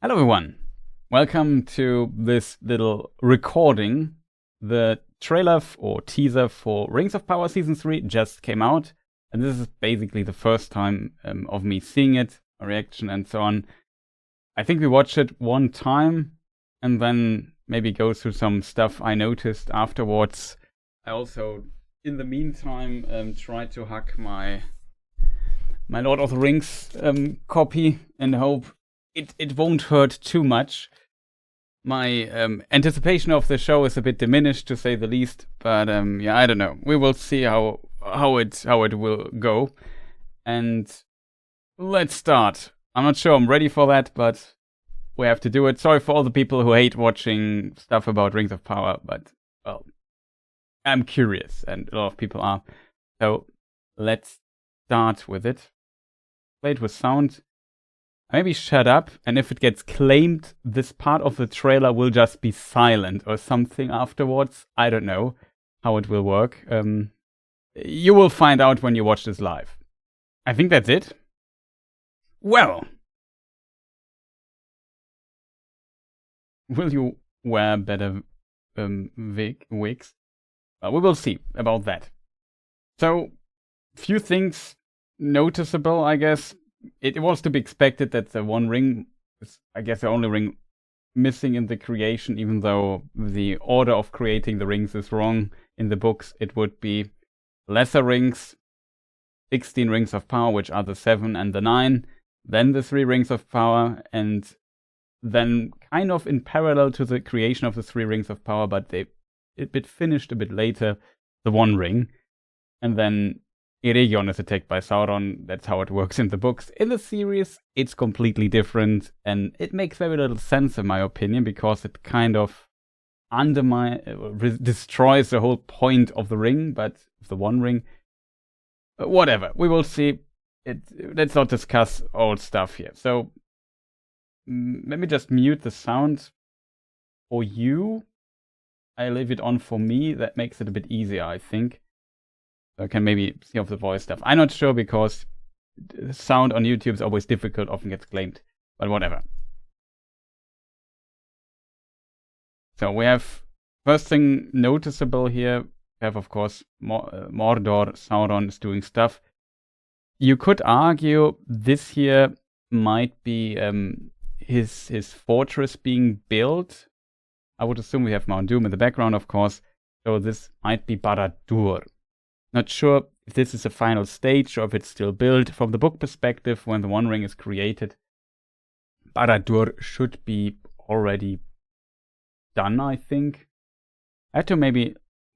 Hello everyone, welcome to this little recording. The trailer or teaser for Rings of Power Season 3 just came out, and this is basically the first time of me seeing it, a reaction and so on. I think we watched it one time, and then maybe go through some stuff I noticed afterwards. I also, in the meantime, tried to hack my Lord of the Rings copy and hope it won't hurt too much. My anticipation of the show is a bit diminished, to say the least. But yeah, I don't know. We will see how it will go. And let's start. I'm not sure I'm ready for that, but we have to do it. Sorry for all the people who hate watching stuff about Rings of Power, but well, I'm curious, and a lot of people are. So let's start with it. Play it with sound. Maybe shut up, and if it gets claimed, this part of the trailer will just be silent or something afterwards. I don't know how it will work. You will find out when you watch this live. I think that's it. Well, will you wear better wigs? Well, we will see about that. So, few things noticeable, I guess. It was to be expected that the one ring is, I guess, the only ring missing in the creation, even though the order of creating the rings is wrong in the books. It would be lesser rings, 16 rings of power, which are the 7 and the 9, then the 3 rings of power, and then kind of in parallel to the creation of the 3 rings of power, but it finished a bit later, the one ring, and then Eregion is attacked by Sauron. That's how it works in the books. In the series, it's completely different, and it makes very little sense in my opinion, because it kind of destroys the whole point of the ring, but the one ring. Whatever, we will see. Let's not discuss old stuff here. So, let me just mute the sound for you. I leave it on for me. That makes it a bit easier, I think. I can maybe see off the voice stuff. I'm not sure, because the sound on YouTube is always difficult, often gets claimed, but whatever. So we have, first thing noticeable here, we have of course Mordor, Sauron is doing stuff. You could argue this here might be his fortress being built. I would assume we have Mount Doom in the background, of course, so this might be Barad-dûr. Not sure if this is a final stage or if it's still built. From the book perspective, when the One Ring is created, Barad-dûr should be already done, I think. I have to maybe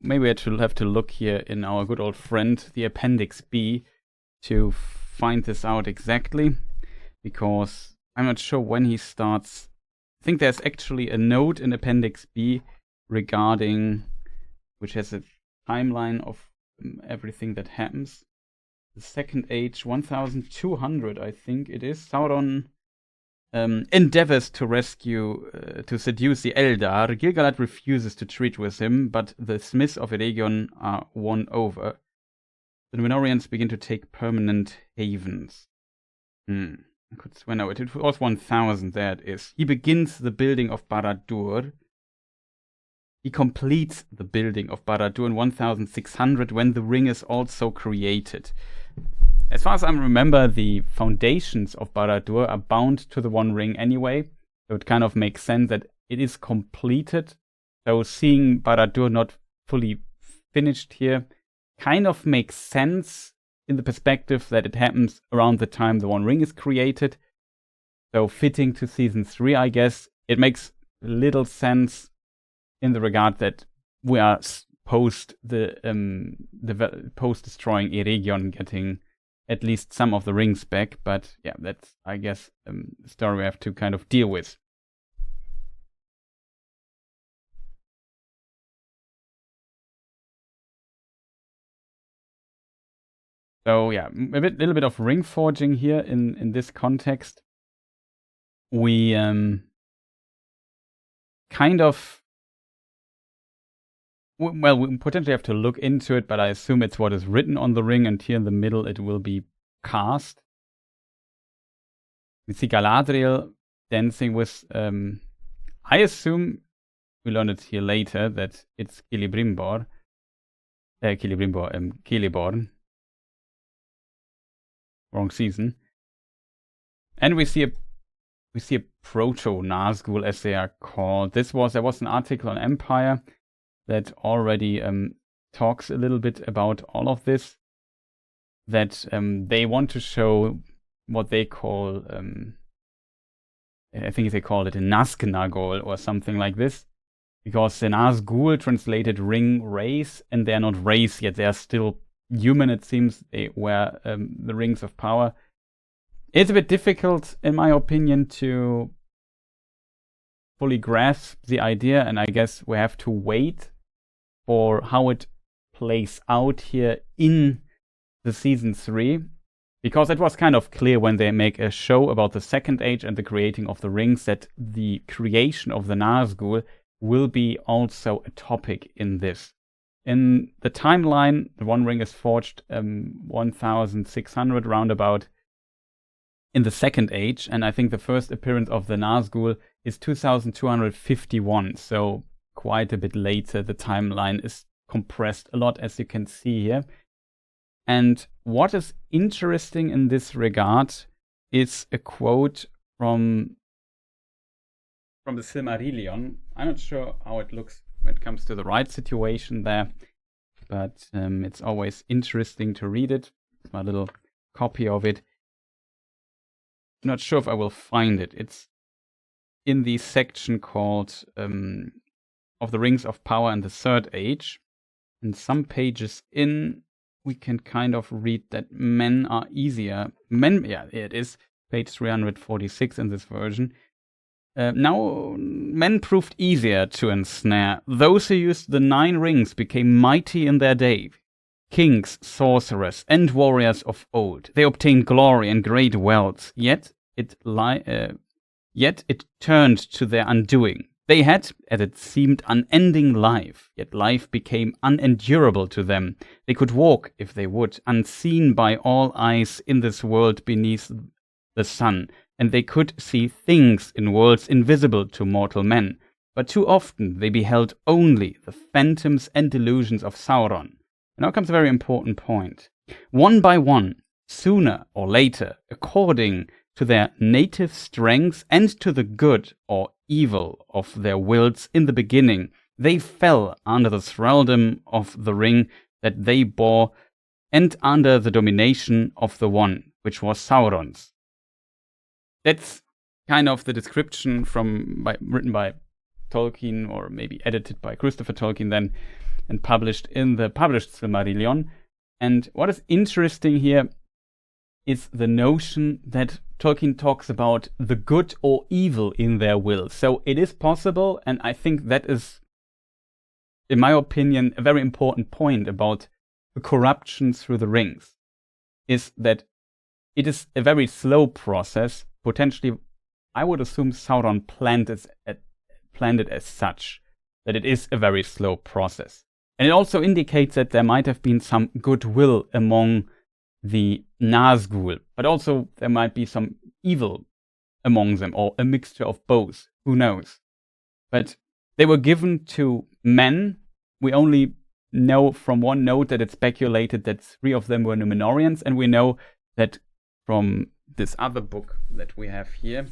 I should have to look here in our good old friend, the Appendix B, to find this out exactly, because I'm not sure when he starts. I think there's actually a note in Appendix B regarding, which has a timeline of everything that happens. The Second Age, 1200, I think it is. Sauron endeavors to seduce the Eldar. Gil-galad refuses to treat with him, but the Smiths of Eregion are won over. The Númenóreans begin to take permanent havens. I could swear, no, it was 1000, there it is. He begins the building of Barad-dûr. He completes the building of Barad-dûr in 1600, when the ring is also created. As far as I remember, the foundations of Barad-dûr are bound to the One Ring anyway, so it kind of makes sense that it is completed. So seeing Barad-dûr not fully finished here kind of makes sense in the perspective that it happens around the time the One Ring is created. So fitting to Season 3, I guess. It makes little sense in the regard that we are post destroying Eregion, getting at least some of the rings back. But yeah, that's, I guess, the story we have to kind of deal with. So yeah, little bit of ring forging here in this context. We kind of, well, we potentially have to look into it, but I assume it's what is written on the ring, and here in the middle it will be cast. We see Galadriel dancing with, I assume, we learned it here later, that it's Celebrimbor. Celeborn. Wrong season. And we see a proto-Nazgul, as they are called. There was an article on Empire that already talks a little bit about all of this. That they want to show what they call, I think they called it a Nazgnagol or something like this. Because the Nazgul translated ring race, and they're not race yet. They are still human, it seems. They wear the rings of power. It's a bit difficult, in my opinion, to fully grasp the idea, and I guess we have to wait for how it plays out here in the season 3, because it was kind of clear when they make a show about the Second Age and the creating of the rings that the creation of the Nazgul will be also a topic in this. In the timeline, the One Ring is forged 1600 roundabout in the Second Age, and I think the first appearance of the Nazgul is 2251, so quite a bit later. The timeline is compressed a lot, as you can see here. And what is interesting in this regard is a quote from the Silmarillion. I'm not sure how it looks when it comes to the right situation there, but it's always interesting to read it. My little copy of it. I'm not sure if I will find it. It's in the section called of the Rings of Power in the Third Age. And some pages in, we can kind of read that men are easier. It is page 346 in this version. Now, men proved easier to ensnare. Those who used the 9 rings became mighty in their day. Kings, sorcerers, and warriors of old. They obtained glory and great wealth, yet it turned to their undoing. They had, as it seemed, unending life, yet life became unendurable to them. They could walk, if they would, unseen by all eyes in this world beneath the sun, and they could see things in worlds invisible to mortal men. But too often they beheld only the phantoms and delusions of Sauron. And now comes a very important point. One by one, sooner or later, according to their native strengths and to the good or evil of their wills in the beginning, they fell under the thraldom of the ring that they bore and under the domination of the one, which was Sauron's. That's kind of the description written by Tolkien, or maybe edited by Christopher Tolkien then, and published in the published Silmarillion. And what is interesting here is the notion that Tolkien talks about the good or evil in their will. So it is possible, and I think that is, in my opinion, a very important point about the corruption through the rings, is that it is a very slow process. Potentially, I would assume Sauron planned it as such, that it is a very slow process. And it also indicates that there might have been some goodwill among the Nazgul, but also there might be some evil among them, or a mixture of both. Who knows? But they were given to men. We only know from one note that it's speculated that 3 of them were Numenorians, and we know that from this other book that we have here,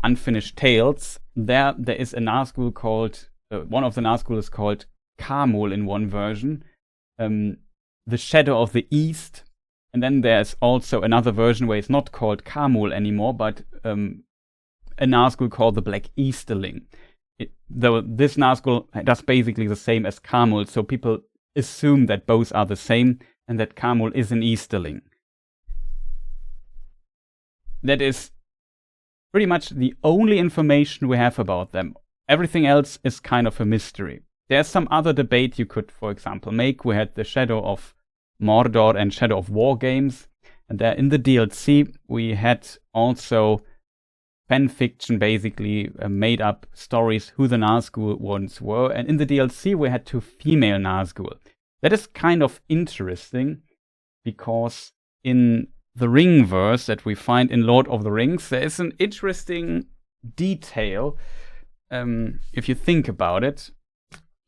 Unfinished Tales, there is a Nazgul called, one of the Nazgul is called Kamul in one version, the Shadow of the East. And then there's also another version where it's not called Kamul anymore, but a Nazgul called the Black Easterling. Though this Nazgul does basically the same as Kamul, so people assume that both are the same and that Kamul is an Easterling. That is pretty much the only information we have about them. Everything else is kind of a mystery. There's some other debate you could, for example, make. We had the Shadow of Mordor and Shadow of War games, and there in the DLC we had also fan fiction, basically made up stories who the Nazgul once were, and in the DLC we had 2 female Nazgul. That is kind of interesting, because in the ring verse that we find in Lord of the Rings, there is an interesting detail, if you think about it.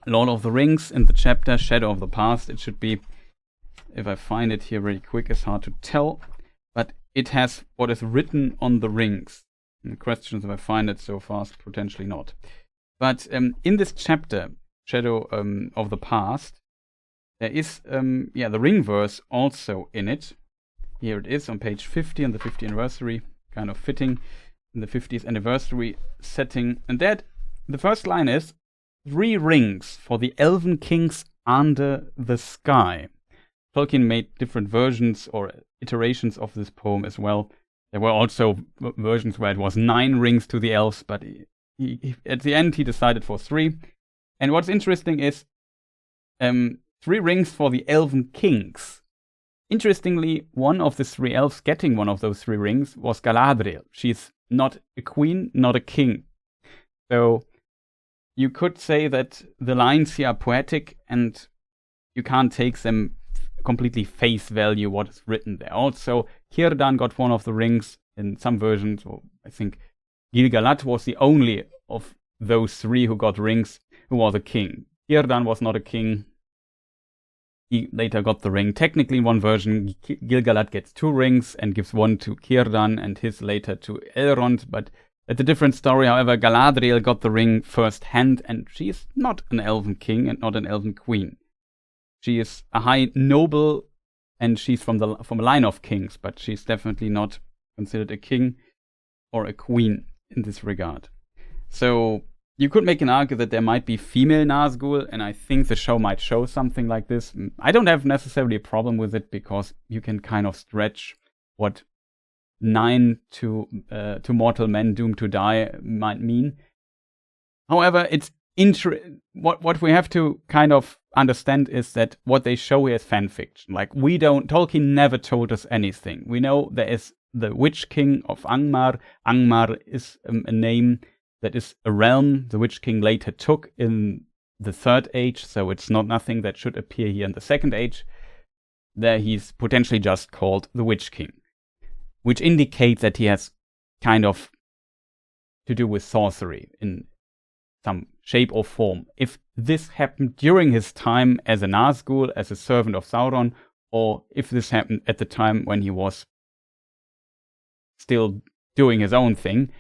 Lord of the Rings, in the chapter Shadow of the Past, it should be, if I find it here very quick, it's hard to tell, but it has what is written on the rings. And the question is if I find it so fast, potentially not. But in this chapter, Shadow of the Past, there is the ring verse also in it. Here it is on page 50 on the 50th anniversary, kind of fitting in the 50th anniversary setting. And that the first line is 3 rings for the elven kings under the sky. Tolkien made different versions or iterations of this poem as well. There were also versions where it was 9 rings to the elves, but he, at the end he decided for 3. And what's interesting is 3 rings for the elven kings. Interestingly, one of the 3 elves getting one of those 3 rings was Galadriel. She's not a queen, not a king. So you could say that the lines here are poetic and you can't take them completely face value what is written there. Also, Círdan got one of the rings in some versions. Or I think Gil-galad was the only of those 3 who got rings who was a king. Círdan was not a king. He later got the ring. Technically, in one version, Gil-galad gets 2 rings and gives one to Círdan and his later to Elrond. But it's a different story. However, Galadriel got the ring first hand, and she is not an elven king and not an elven queen. She is a high noble, and she's from a line of kings, but she's definitely not considered a king or a queen in this regard. So you could make an argument that there might be female Nazgul, and I think the show might show something like this. I don't have necessarily a problem with it because you can kind of stretch what 9 to mortal men doomed to die might mean. However, it's what we have to kind of understand is that what they show here is fan fiction. Like, Tolkien never told us anything. We know there is the Witch King of Angmar. Angmar is a name that is a realm the Witch King later took in the Third Age, so it's not nothing that should appear here in the Second Age. There he's potentially just called the Witch King, which indicates that he has kind of to do with sorcery in some shape or form. If this happened during his time as a Nazgul, as a servant of Sauron, or if this happened at the time when he was still doing his own thing,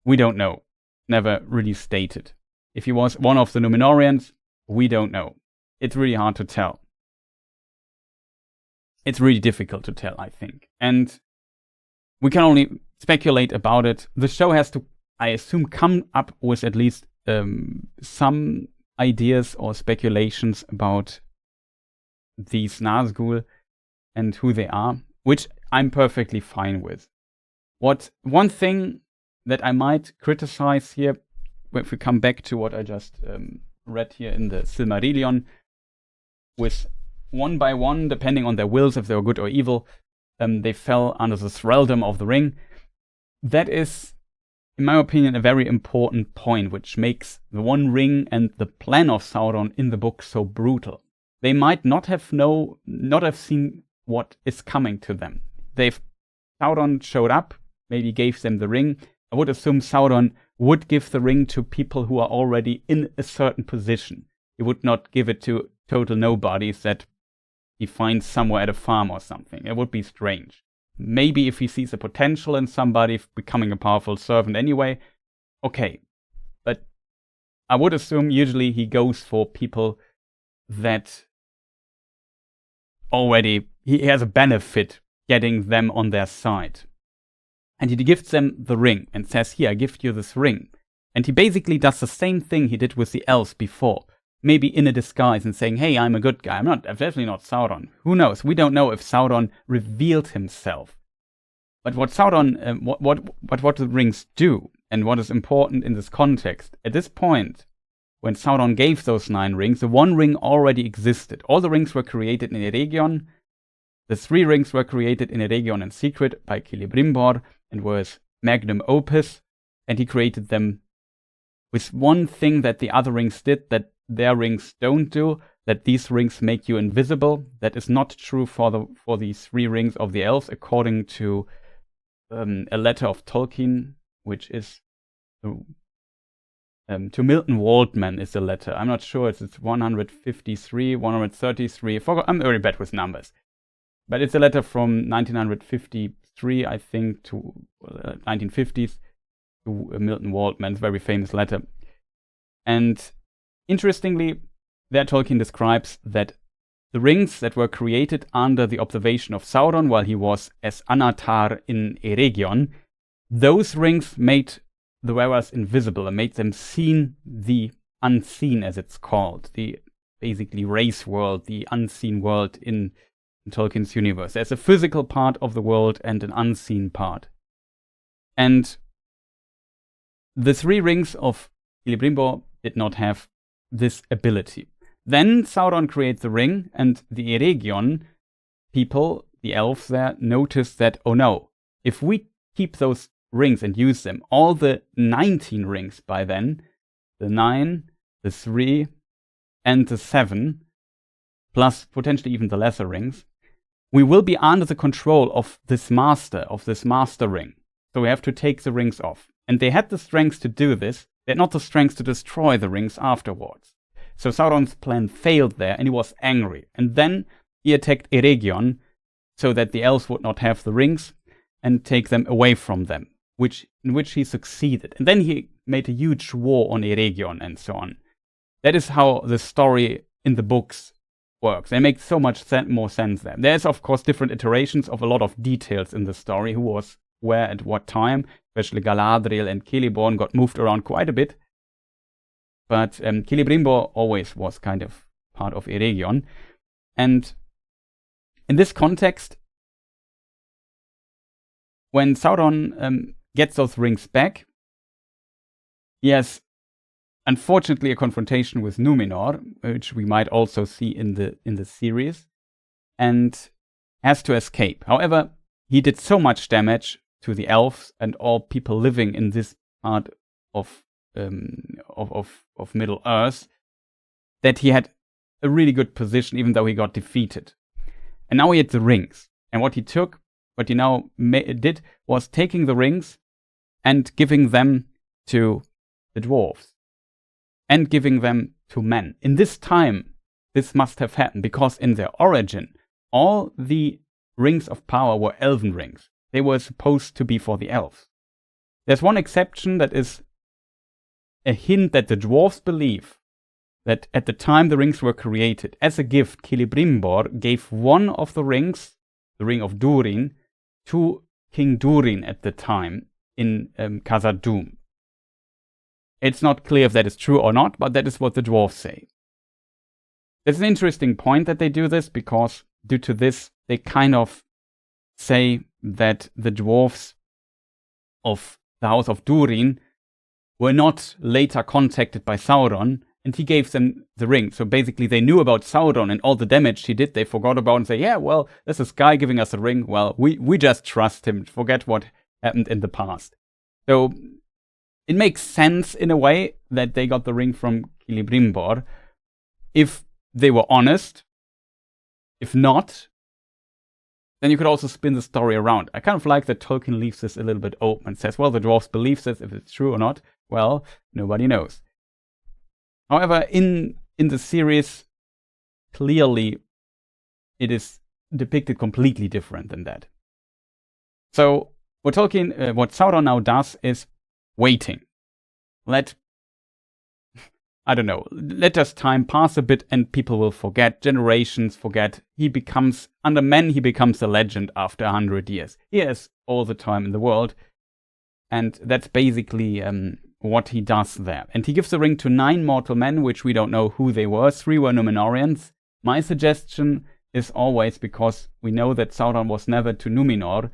we don't know. Never really stated. If he was one of the Númenóreans, we don't know. It's really hard to tell. It's really difficult to tell, I think. And we can only speculate about it. The show has to, I assume, come up with at least some ideas or speculations about these Nazgul and who they are, which I'm perfectly fine with. One thing that I might criticize here, if we come back to what I just read here in the Silmarillion, with one by one, depending on their wills, if they were good or evil, they fell under the thraldom of the ring. That is, in my opinion, a very important point, which makes the One Ring and the plan of Sauron in the book so brutal. They might not have seen what is coming to them. Sauron showed up, maybe gave them the ring. I would assume Sauron would give the ring to people who are already in a certain position. He would not give it to total nobodies that he finds somewhere at a farm or something. It would be strange. Maybe if he sees a potential in somebody becoming a powerful servant anyway, okay. But I would assume usually he goes for people that already he has a benefit getting them on their side. And he gives them the ring and says, here, I give you this ring. And he basically does the same thing he did with the elves before. Maybe in a disguise and saying, hey, I'm a good guy. I'm definitely not Sauron. Who knows? We don't know if Sauron revealed himself. But what Sauron, what the rings do, and what is important in this context, at this point, when Sauron gave those 9 rings, the One Ring already existed. All the rings were created in Eregion. The 3 rings were created in Eregion in secret by Celebrimbor and were his magnum opus. And he created them with one thing that the other rings did that their rings don't do. that these rings make you invisible. That is not true for these 3 rings of the elves, according to a letter of Tolkien, which is to Milton Waldman is the letter. I'm not sure. It's 153, 133. I'm very bad with numbers. But it's a letter from 1953, I think, to 1950s, to Milton Waldman's very famous letter. And interestingly, there Tolkien describes that the rings that were created under the observation of Sauron while he was as Anatar in Eregion, those rings made the wearers invisible and made them seen the unseen, as it's called, the basically race world, the unseen world in Tolkien's universe. There's a physical part of the world and an unseen part. And the 3 rings of Celebrimbor did not have this ability. Then Sauron creates the ring, and the Eregion people, the elves there, notice that, oh no, if we keep those rings and use them, all the 19 rings by then, the 9, the 3, and the 7, plus potentially even the lesser rings, we will be under the control of this master ring. So we have to take the rings off. And they had the strength to do this. They had not the strength to destroy the rings afterwards. So Sauron's plan failed there, and he was angry. And then he attacked Eregion, so that the elves would not have the rings and take them away from them, in which he succeeded. And then he made a huge war on Eregion and so on. That is how the story in the books works. They make so much more sense there. There's, of course, different iterations of a lot of details in the story, who was where at what time. Especially Galadriel and Celeborn got moved around quite a bit. But Celebrimbor always was kind of part of Eregion. And in this context, when Sauron gets those rings back, he has unfortunately a confrontation with Numenor, which we might also see in the series, and has to escape. However, he did so much damage to the elves and all people living in this part of Middle Earth that he had a really good position, even though he got defeated. And now he had the rings. And what he now did was taking the rings and giving them to the dwarves and giving them to men. In this time, this must have happened because in their origin, all the rings of power were elven rings. They were supposed to be for the elves. There's one exception that is a hint that the dwarves believe that at the time the rings were created, as a gift, Celebrimbor gave one of the rings, the ring of Durin, to King Durin at the time in Khazad-dûm. It's not clear if that is true or not, but that is what the dwarves say. It's an interesting point that they do this, because due to this, they kind of say that the dwarves of the House of Durin were not later contacted by Sauron, and he gave them the ring. So basically they knew about Sauron and all the damage he did, they forgot about and say, yeah, well, there's this guy giving us a ring, well, we just trust him, forget what happened in the past. So it makes sense in a way that they got the ring from Celebrimbor, if they were honest. If not, then you could also spin the story around. I kind of like that Tolkien leaves this a little bit open and says, well, the dwarves believe this, if it's true or not, well, nobody knows. However, in the series, clearly it is depicted completely different than that. So what Sauron now does is waiting. Let just time pass a bit and people will forget, generations forget. Under men, he becomes a legend after 100 years. He has all the time in the world. And that's basically what he does there. And he gives the ring to 9 mortal men, which we don't know who they were. 3 were Numenorians. My suggestion is always, because we know that Sauron was never to Numenor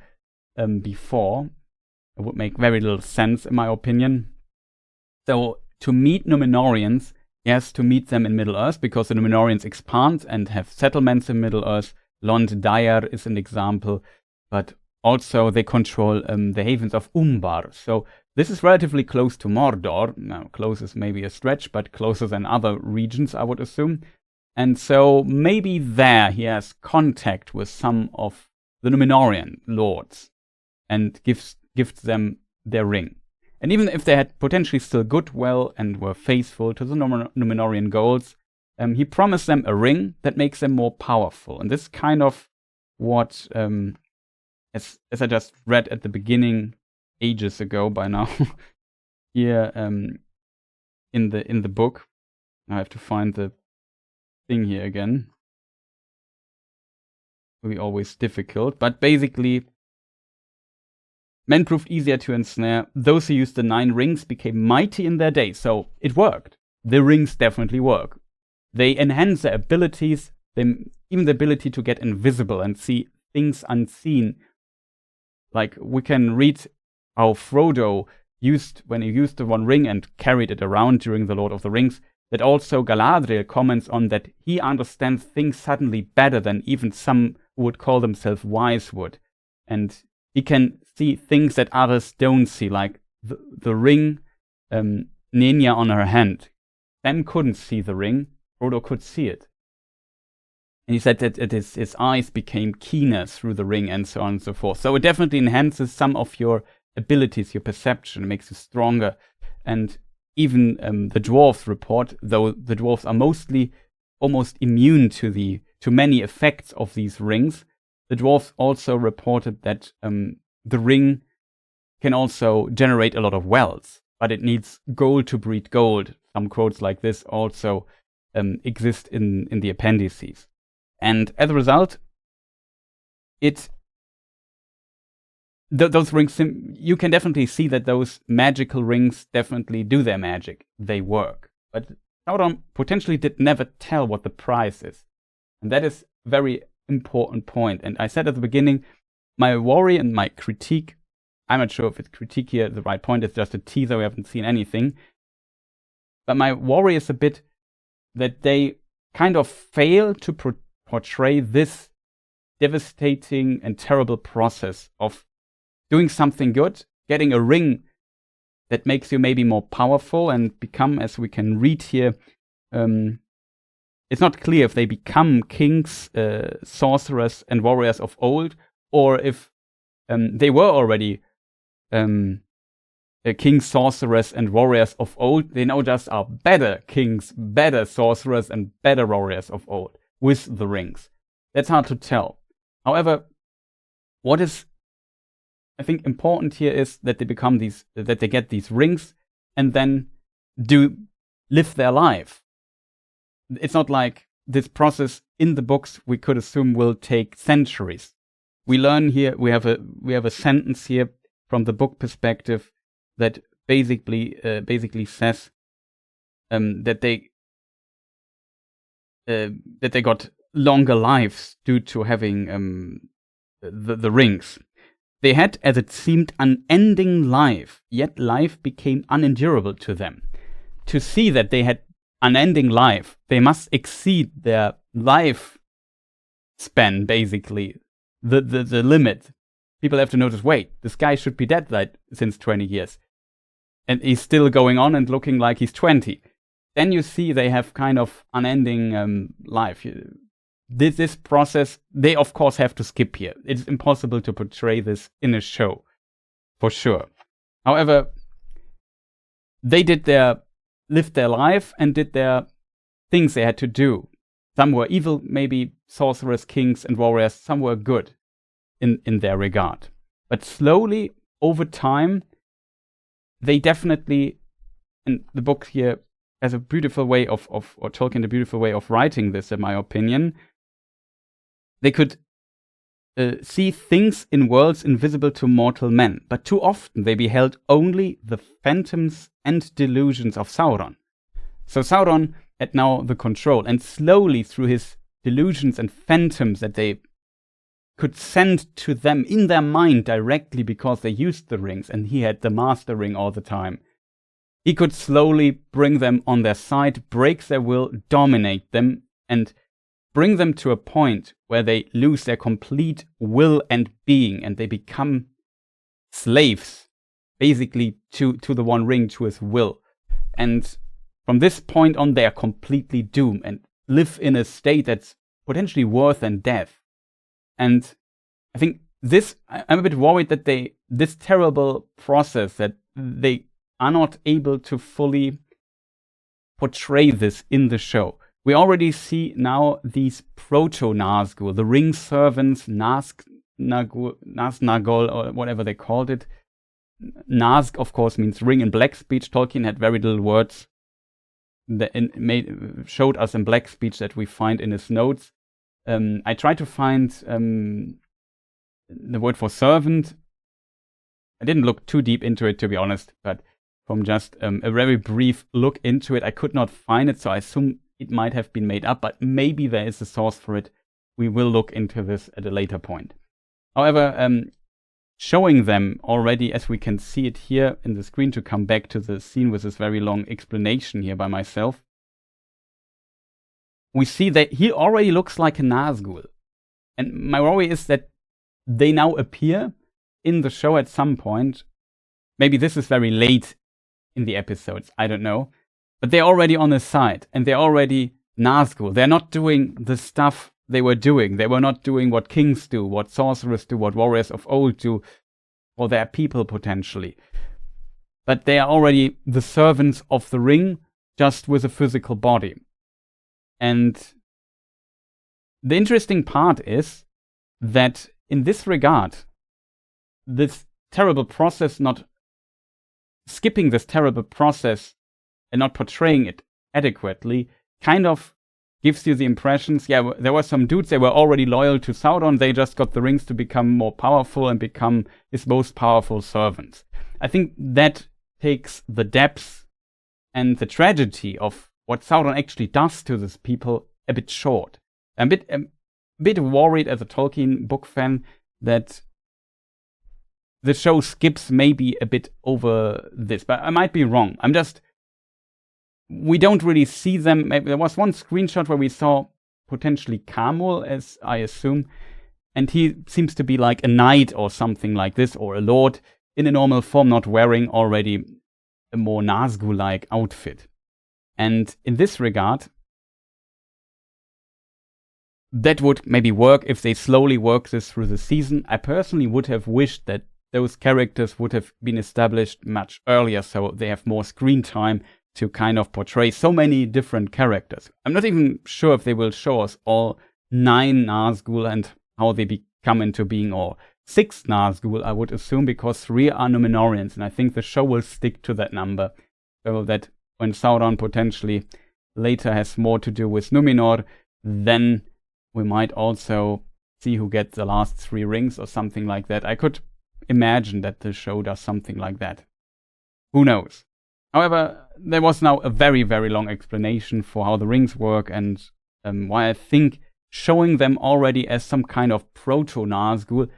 before. It would make very little sense, in my opinion. So to meet Numenorians, he has to meet them in Middle-earth, because the Numenorians expand and have settlements in Middle-earth. Lond Dyer is an example, but also they control the havens of Umbar. So this is relatively close to Mordor. Now, close is maybe a stretch, but closer than other regions, I would assume. And so maybe there he has contact with some of the Numenorean lords and gives them their ring. And even if they had potentially still goodwill and were faithful to the Numenorean goals, he promised them a ring that makes them more powerful. And this kind of what, as I just read at the beginning ages ago by now, here in the book, I have to find the thing here again. Will be always difficult, but basically, men proved easier to ensnare. Those who used the 9 rings became mighty in their day. So it worked. The rings definitely work. They enhance their abilities, even the ability to get invisible and see things unseen. Like we can read how Frodo when he used the One Ring and carried it around during the Lord of the Rings, that also Galadriel comments on that he understands things suddenly better than even some who would call themselves wise would. And he can see things that others don't see, like the ring Nenya on her hand. Sam couldn't see the ring, Frodo could see it. And he said that his eyes became keener through the ring and so on and so forth. So it definitely enhances some of your abilities, your perception, makes you stronger. And even the dwarves report, though the dwarves are mostly almost immune to many effects of these rings, the dwarves also reported that the ring can also generate a lot of wealth, but it needs gold to breed gold. Some quotes like this also exist in the appendices. And as a result, those rings, you can definitely see that those magical rings definitely do their magic. They work. But Sauron potentially did never tell what the price is. And that is a very important point. And I said at the beginning, my worry and my critique, I'm not sure if it's critique here the right point, it's just a teaser, we haven't seen anything. But my worry is a bit that they kind of fail to portray this devastating and terrible process of doing something good, getting a ring that makes you maybe more powerful and become, as we can read here, it's not clear if they become kings, sorcerers, and warriors of old, or if they were already kings, sorcerers, and warriors of old. They now just are better kings, better sorcerers, and better warriors of old with the rings. That's hard to tell. However, what is, I think, important here is that they get these rings and then live their life. It's not like this process in the books we could assume will take centuries. We learn here, we have a sentence here from the book perspective that basically says that they got longer lives due to having the rings. They had, as it seemed, unending life, yet life became unendurable to them. To see that they had unending life, they must exceed their life span, basically, the limit. People have to notice, wait, this guy should be dead since 20 years. And he's still going on and looking like he's 20. Then you see they have kind of unending life. This process, they of course have to skip here. It's impossible to portray this in a show, for sure. However, they lived their life and did their things they had to do. Some were evil, maybe sorcerers, kings, and warriors. Some were good in their regard. But slowly, over time, they definitely, and the book here has a beautiful way or Tolkien, a beautiful way of writing this, in my opinion. They could see things in worlds invisible to mortal men, but too often they beheld only the phantoms and delusions of Sauron. So Sauron had now the control, and slowly through his delusions and phantoms that they could send to them in their mind directly because they used the rings, and he had the master ring all the time, he could slowly bring them on their side, break their will, dominate them, and bring them to a point where they lose their complete will and being, and they become slaves, basically, to the One Ring, to his will. And from this point on, they are completely doomed. And live in a state that's potentially worse than death. And I think I'm a bit worried that this terrible process, that they are not able to fully portray this in the show. We already see now these proto-Nazgul, the ring servants, Naznagol, or whatever they called it. Nazg, of course, means ring in Black speech. Tolkien had very little words that showed us in Black speech that we find in his notes. I tried to find the word for servant. I didn't look too deep into it, to be honest, but from just a very brief look into it, I could not find it, so I assume it might have been made up, but maybe there is a source for it. We will look into this at a later point. However, showing them already, as we can see it here in the screen, to come back to the scene with this very long explanation here by myself, we see that he already looks like a Nazgul. And my worry is that they now appear in the show at some point. Maybe this is very late in the episodes, I don't know. But they're already on his side, and they're already Nazgul. They're not doing the stuff they were doing. They were not doing what kings do, what sorcerers do, what warriors of old do, or their people potentially. But they are already the servants of the ring, just with a physical body. And the interesting part is that in this regard, this terrible process, not skipping this terrible process and not portraying it adequately, kind of gives you the impressions, yeah, there were some dudes, they were already loyal to Sauron, they just got the rings to become more powerful and become his most powerful servants. I think that takes the depth and the tragedy of what Sauron actually does to these people a bit short. I'm a bit worried as a Tolkien book fan that the show skips maybe a bit over this, but I might be wrong. We don't really see them. Maybe there was one screenshot where we saw potentially Camul, as I assume, and he seems to be like a knight or something like this, or a lord in a normal form, not wearing already a more Nazgul-like outfit. And in this regard, that would maybe work if they slowly work this through the season. I personally would have wished that those characters would have been established much earlier, so they have more screen time to kind of portray so many different characters. I'm not even sure if they will show us all 9 Nazgul and how they come into being, or 6 Nazgul, I would assume, because 3 are Númenóreans, and I think the show will stick to that number, so that when Sauron potentially later has more to do with Númenor, then we might also see who gets the last 3 rings or something like that. I could imagine that the show does something like that. Who knows? However, there was now a very, very long explanation for how the rings work, and why I think showing them already as some kind of proto-Nazgul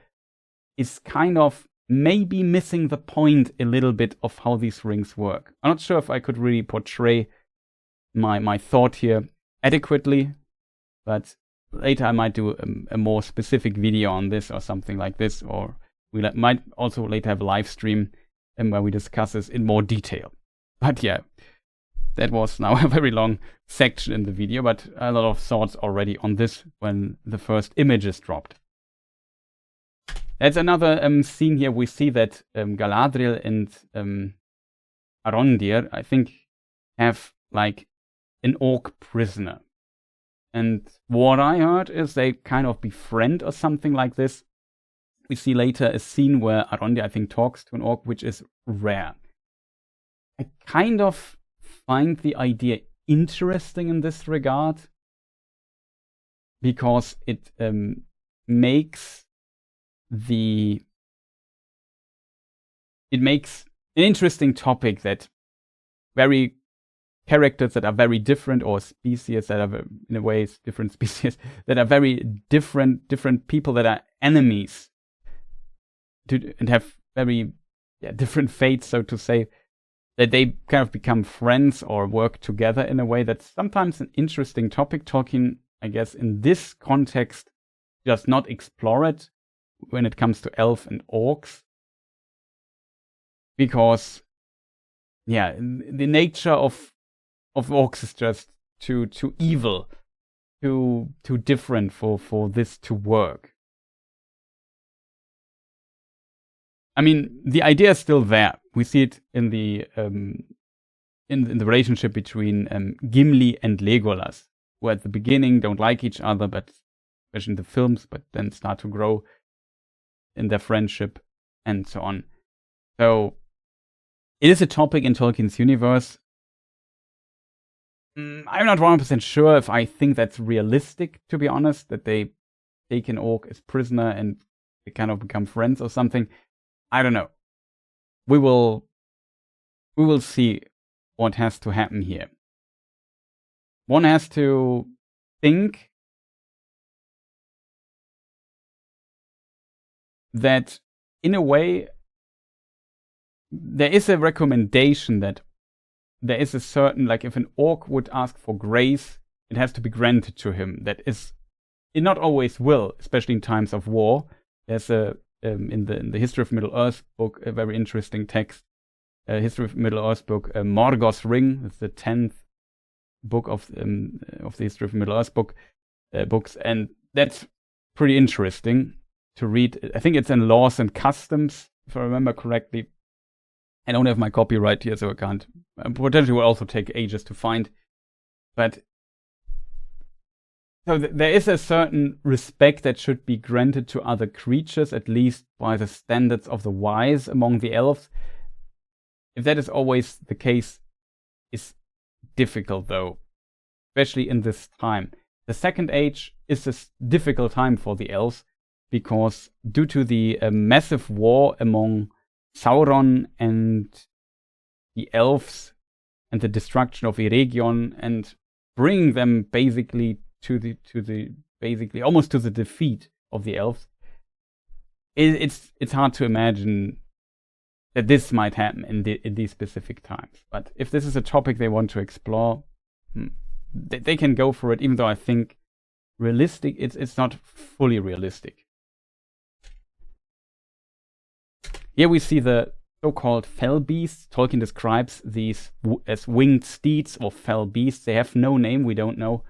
is kind of maybe missing the point a little bit of how these rings work. I'm not sure if I could really portray my thought here adequately, but later I might do a more specific video on this or something like this, or we might also later have a live stream where we discuss this in more detail. But yeah, that was now a very long section in the video, but a lot of thoughts already on this when the first images dropped. That's another scene here. We see that Galadriel and Arondir, I think, have like an orc prisoner. And what I heard is they kind of befriend or something like this. We see later a scene where Arondir, I think, talks to an orc, which is rare. I kind of find the idea interesting in this regard, because it makes an interesting topic that characters that are very different, or species that are, in a way, different species that are very different people that are enemies and have very different fates, so to say, that they kind of become friends or work together in a way that's sometimes an interesting topic. Tolkien, I guess, in this context, does not explore it when it comes to elf and orcs, because, the nature of orcs is just too evil too different for this to work. I mean, the idea is still there. We see it in the in the relationship between Gimli and Legolas, who at the beginning don't like each other, but especially in the films, but then start to grow in their friendship and so on. So it is a topic in Tolkien's universe. I'm not 100% sure if I think that's realistic, to be honest, that they take an orc as prisoner and they kind of become friends or something. I don't know. We will see what has to happen here. One has to think that, in a way, there is a recommendation that there is a certain, like, if an orc would ask for grace, it has to be granted to him. That is, it not always will, especially in times of war. There's a in the History of Middle-earth book, a very interesting text, History of Middle-earth book, Morgoth's Ring. It's the 10th book of the History of Middle-earth books, and that's pretty interesting to read. I think it's in Laws and Customs, if I remember correctly. I don't have my copyright here, so I can't. Potentially will also take ages to find. But so there is a certain respect that should be granted to other creatures, at least by the standards of the wise among the elves. If that is always the case, it's difficult, though, especially in this time. The Second Age is a difficult time for the elves, because due to the massive war among Sauron and the elves and the destruction of Eregion and bringing them basically to the basically almost to the defeat of the elves, it's hard to imagine that this might happen in these specific times. But if this is a topic they want to explore, they can go for it, even though I think realistic, it's not fully realistic. Here we see the so-called fell beasts. Tolkien describes these as winged steeds or fell beasts. They have no name, we don't know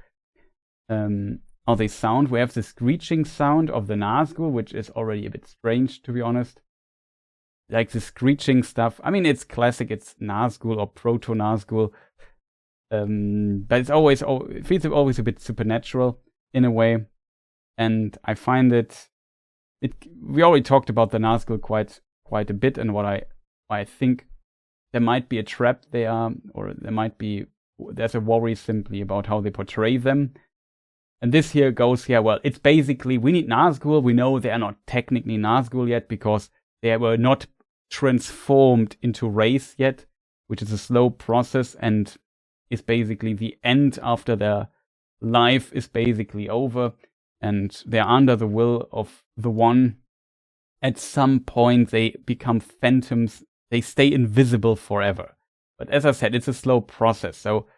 how they sound. We have the screeching sound of the Nazgul, which is already a bit strange, to be honest. Like the screeching stuff. I mean, it's classic, it's Nazgul or proto-Nazgul. But it feels always a bit supernatural in a way. And I find we already talked about the Nazgul quite a bit, and what I think there might be a trap there, or there's a worry simply about how they portray them. And this here goes, well, it's basically, we need Nazgul. We know they are not technically Nazgul yet because they were not transformed into race yet, which is a slow process and is basically the end after their life is basically over and they're under the will of the One. At some point, they become phantoms. They stay invisible forever. But as I said, it's a slow process. So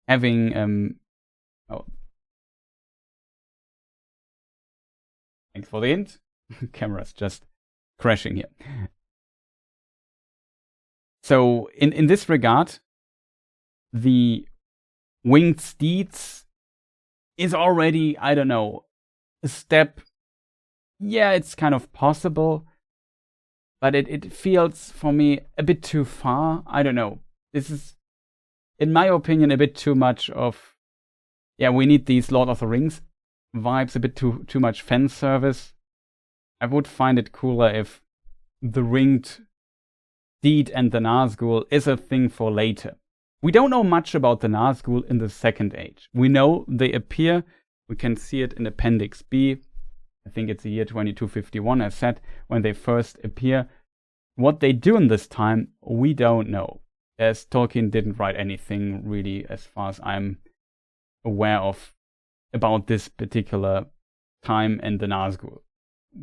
having thanks for the hint. Camera's just crashing here. So in this regard, the winged steeds is already, I don't know, a step. Yeah, it's kind of possible, but it feels for me a bit too far. I don't know. This is, in my opinion, a bit too much of, we need these Lord of the Rings vibes, a bit too much fan service. I would find it cooler if the ringed steed and the Nazgul is a thing for later. We don't know much about the Nazgul in the Second Age. We know they appear. We can see it in Appendix B. I think it's the year 2251, as said, when they first appear. What they do in this time, we don't know, as Tolkien didn't write anything really, as far as I'm aware of, about this particular time and the Nazgul.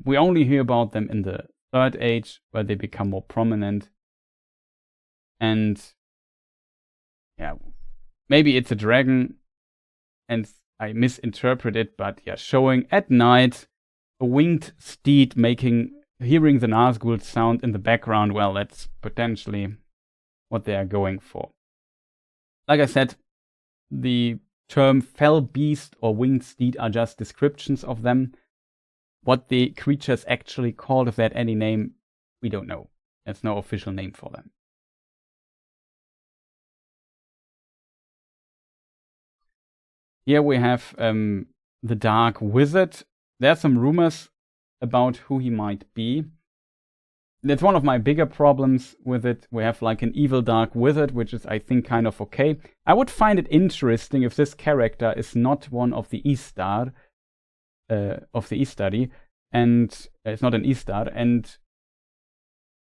We only hear about them in the Third Age, where they become more prominent. And maybe it's a dragon, and I misinterpret it, but showing at night a winged steed hearing the Nazgul sound in the background, well, that's potentially what they are going for. Like I said, the term fell beast or winged steed are just descriptions of them. What the creatures actually called, if they had any name, we don't know. There's no official name for them. Here we have the Dark Wizard. There are some rumors about who he might be. That's one of my bigger problems with it. We have like an evil Dark Wizard, which is, I think, kind of okay. I would find it interesting if this character is not one of the Istar, of the Istari, and it's not an Istar, and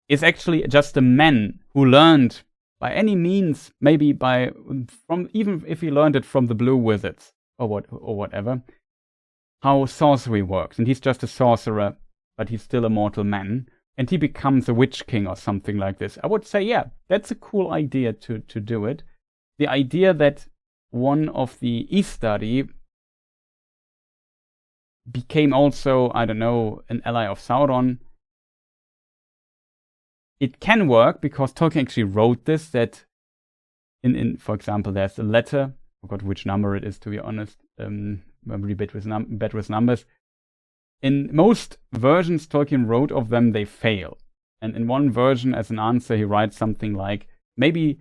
is actually just a man who learned by any means, maybe from even if he learned it from the Blue Wizards or whatever, how sorcery works. And he's just a sorcerer, but he's still a mortal man. And he becomes a Witch King or something like this. I would say, yeah, that's a cool idea to do it. The idea that one of the Istari became also, I don't know, an ally of Sauron. It can work because Tolkien actually wrote this, that for example, there's a letter, I forgot which number it is, to be honest. I'm really bad with numbers. In most versions Tolkien wrote of them, they fail. And in one version, as an answer, he writes something like, maybe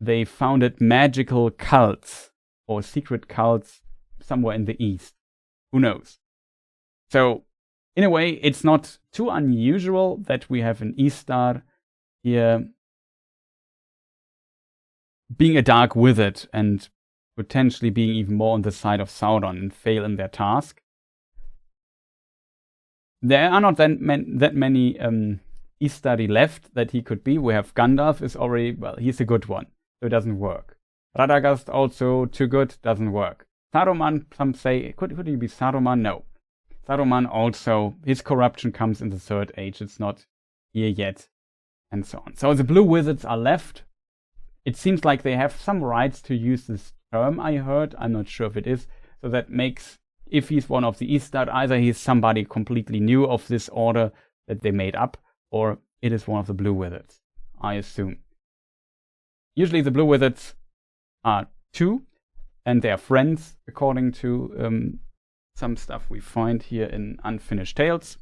they founded magical cults or secret cults somewhere in the east. Who knows? So, in a way, it's not too unusual that we have an Istar here being a Dark Wizard and potentially being even more on the side of Sauron and fail in their task. There are not that many Istari left that he could be. We have Gandalf is already, well, he's a good one, so it doesn't work. Radagast also too good, doesn't work. Saruman, some say, could he be Saruman? No. Saruman also, his corruption comes in the Third Age, it's not here yet, and so on. So the Blue Wizards are left. It seems like they have some rights to use this term, I heard. I'm not sure if it is. So that makes, if he's one of the Istar, either he's somebody completely new of this order that they made up, or it is one of the Blue Wizards, I assume. Usually the Blue Wizards are two, and they are friends, according to some stuff we find here in Unfinished Tales.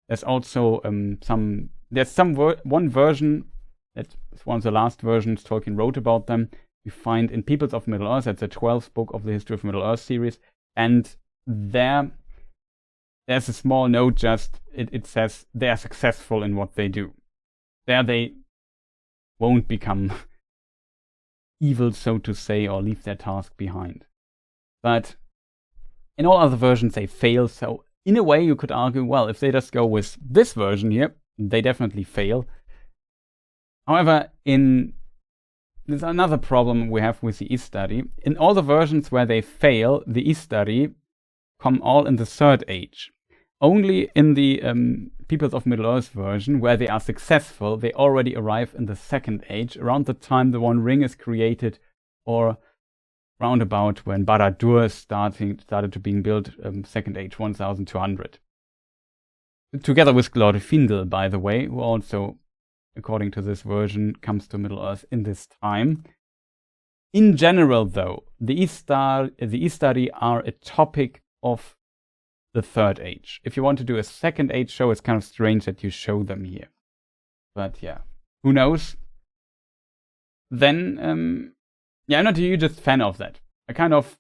There's also one version, that's one of the last versions Tolkien wrote about them, we find in Peoples of Middle-earth. That's the 12th book of the History of Middle-earth series, and there's a small note, just it says they are successful in what they do. There they won't become evil, so to say, or leave their task behind. But in all other versions they fail, so in a way you could argue, well, if they just go with this version here, they definitely fail. However, there's another problem we have with the Istari. In all the versions where they fail, the Istari come all in the Third Age. Only in the Peoples of Middle-earth version, where they are successful, they already arrive in the Second Age, around the time the One Ring is created, or roundabout when Barad-dûr started to being built, Second Age 1200. Together with Glorfindel, by the way, who also, according to this version, comes to Middle-earth in this time. In general, though, the Istari are a topic of the Third Age. If you want to do a Second Age show, it's kind of strange that you show them here. But yeah, who knows? Then, I'm not a hugest fan of that. I kind of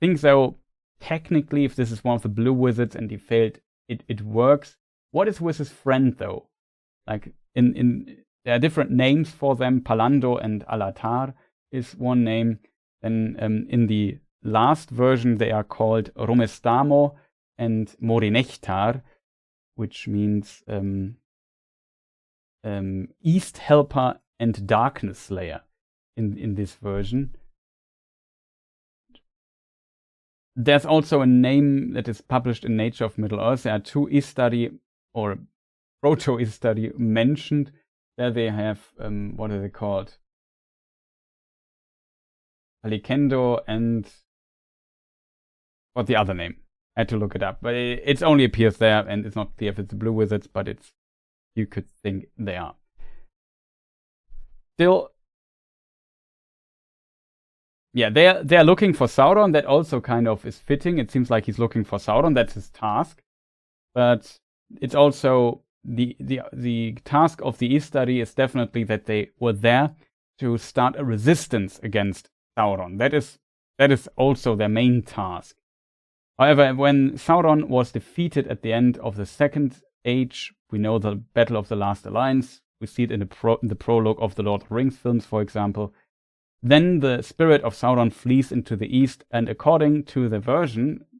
think, though, technically, if this is one of the Blue Wizards and he failed, it works. What is with his friend, though? Like, there are different names for them. Palando and Alatar is one name. Then in the last version, they are called Romestamo and Morinechtar, which means East Helper and Darkness Slayer in this version. There's also a name that is published in Nature of Middle-earth. There are two Istari, or Proto-Istari, mentioned. There they have, what are they called? Alikendo and what the other name? I had to look it up, but it only appears there, and it's not clear if it's the Blue Wizards, but you could think they are. Still, yeah, they're looking for Sauron. That also kind of is fitting. It seems like he's looking for Sauron. That's his task. But it's also the task of the Istari is definitely that they were there to start a resistance against Sauron. That is also their main task. However, when Sauron was defeated at the end of the Second Age, we know the Battle of the Last Alliance. We see it in the prologue of the Lord of the Rings films, for example. Then the spirit of Sauron flees into the east, and according to the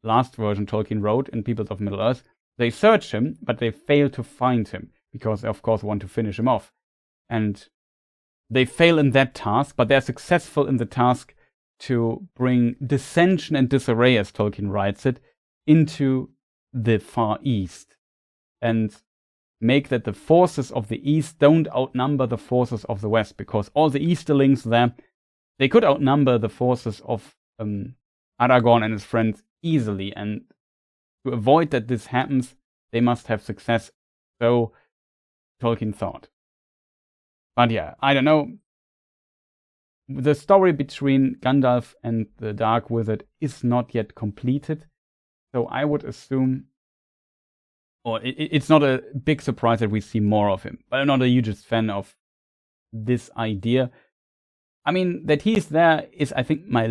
last version Tolkien wrote in Peoples of Middle-earth, they search him, but they fail to find him, because they of course want to finish him off. And they fail in that task, but they're successful in the task to bring dissension and disarray, as Tolkien writes it, into the far east. And make that the forces of the east don't outnumber the forces of the west, because all the Easterlings there, they could outnumber the forces of Aragorn and his friends easily, and to avoid that this happens, they must have success. So Tolkien thought. But yeah, I don't know. The story between Gandalf and the Dark Wizard is not yet completed. So I would assume, or it's not a big surprise that we see more of him. But I'm not a hugest fan of this idea. I mean, that he's there is, I think, my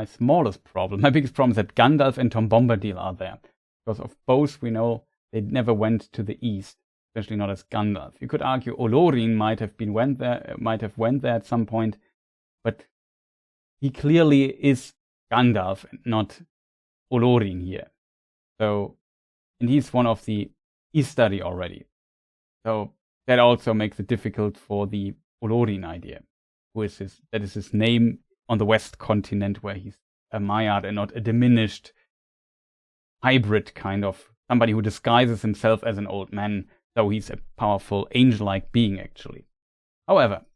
smallest problem. My biggest problem is that Gandalf and Tom Bombadil are there. Because of both, we know they never went to the east, especially not as Gandalf. You could argue Olorin might have went there at some point, but he clearly is Gandalf and not Olorin here. So, and he's one of the Istari already. So that also makes it difficult for the Olorin idea. That is his name on the West continent, where he's a Maiar and not a diminished hybrid kind of somebody who disguises himself as an old man, though he's a powerful angel-like being actually. However,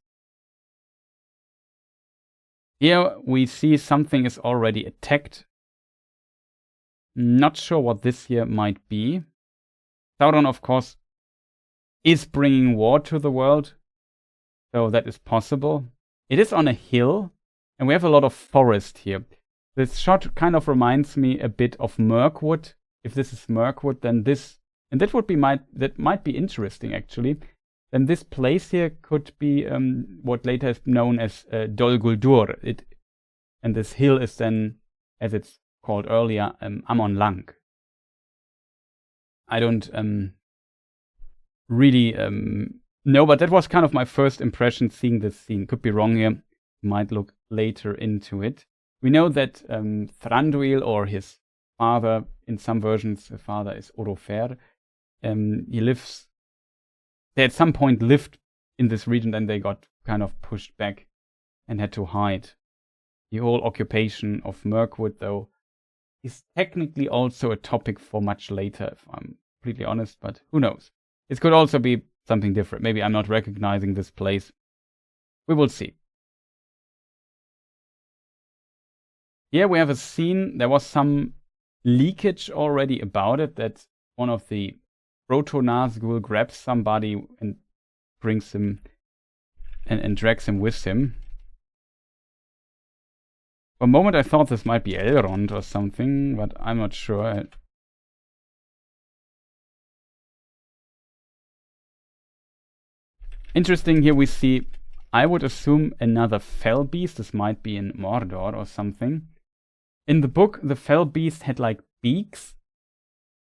here we see something is already attacked. Not sure what this here might be. Sauron, of course, is bringing war to the world, so that is possible. It is on a hill, and we have a lot of forest here. This shot kind of reminds me a bit of Mirkwood. If this is Mirkwood, then this, and that might be interesting actually. Then this place here could be what later is known as Dol Guldur. And this hill is then, as it's called earlier, Amon Lang. I don't really no, but that was kind of my first impression seeing this scene. Could be wrong here. Might look later into it. We know that Thranduil, or his father, in some versions, the father is Orofer. They at some point lived in this region, then they got kind of pushed back and had to hide. The whole occupation of Mirkwood, though, is technically also a topic for much later, if I'm completely honest, but who knows. It could also be something different. Maybe I'm not recognizing this place. We will see. Here we have a scene. There was some leakage already about it, that one of the Proto-Nazgul grabs somebody and brings him and drags him with him. For a moment I thought this might be Elrond or something, but I'm not sure. Interesting, here we see, I would assume, another fell beast. This might be in Mordor or something. In the book, the fell beast had like beaks,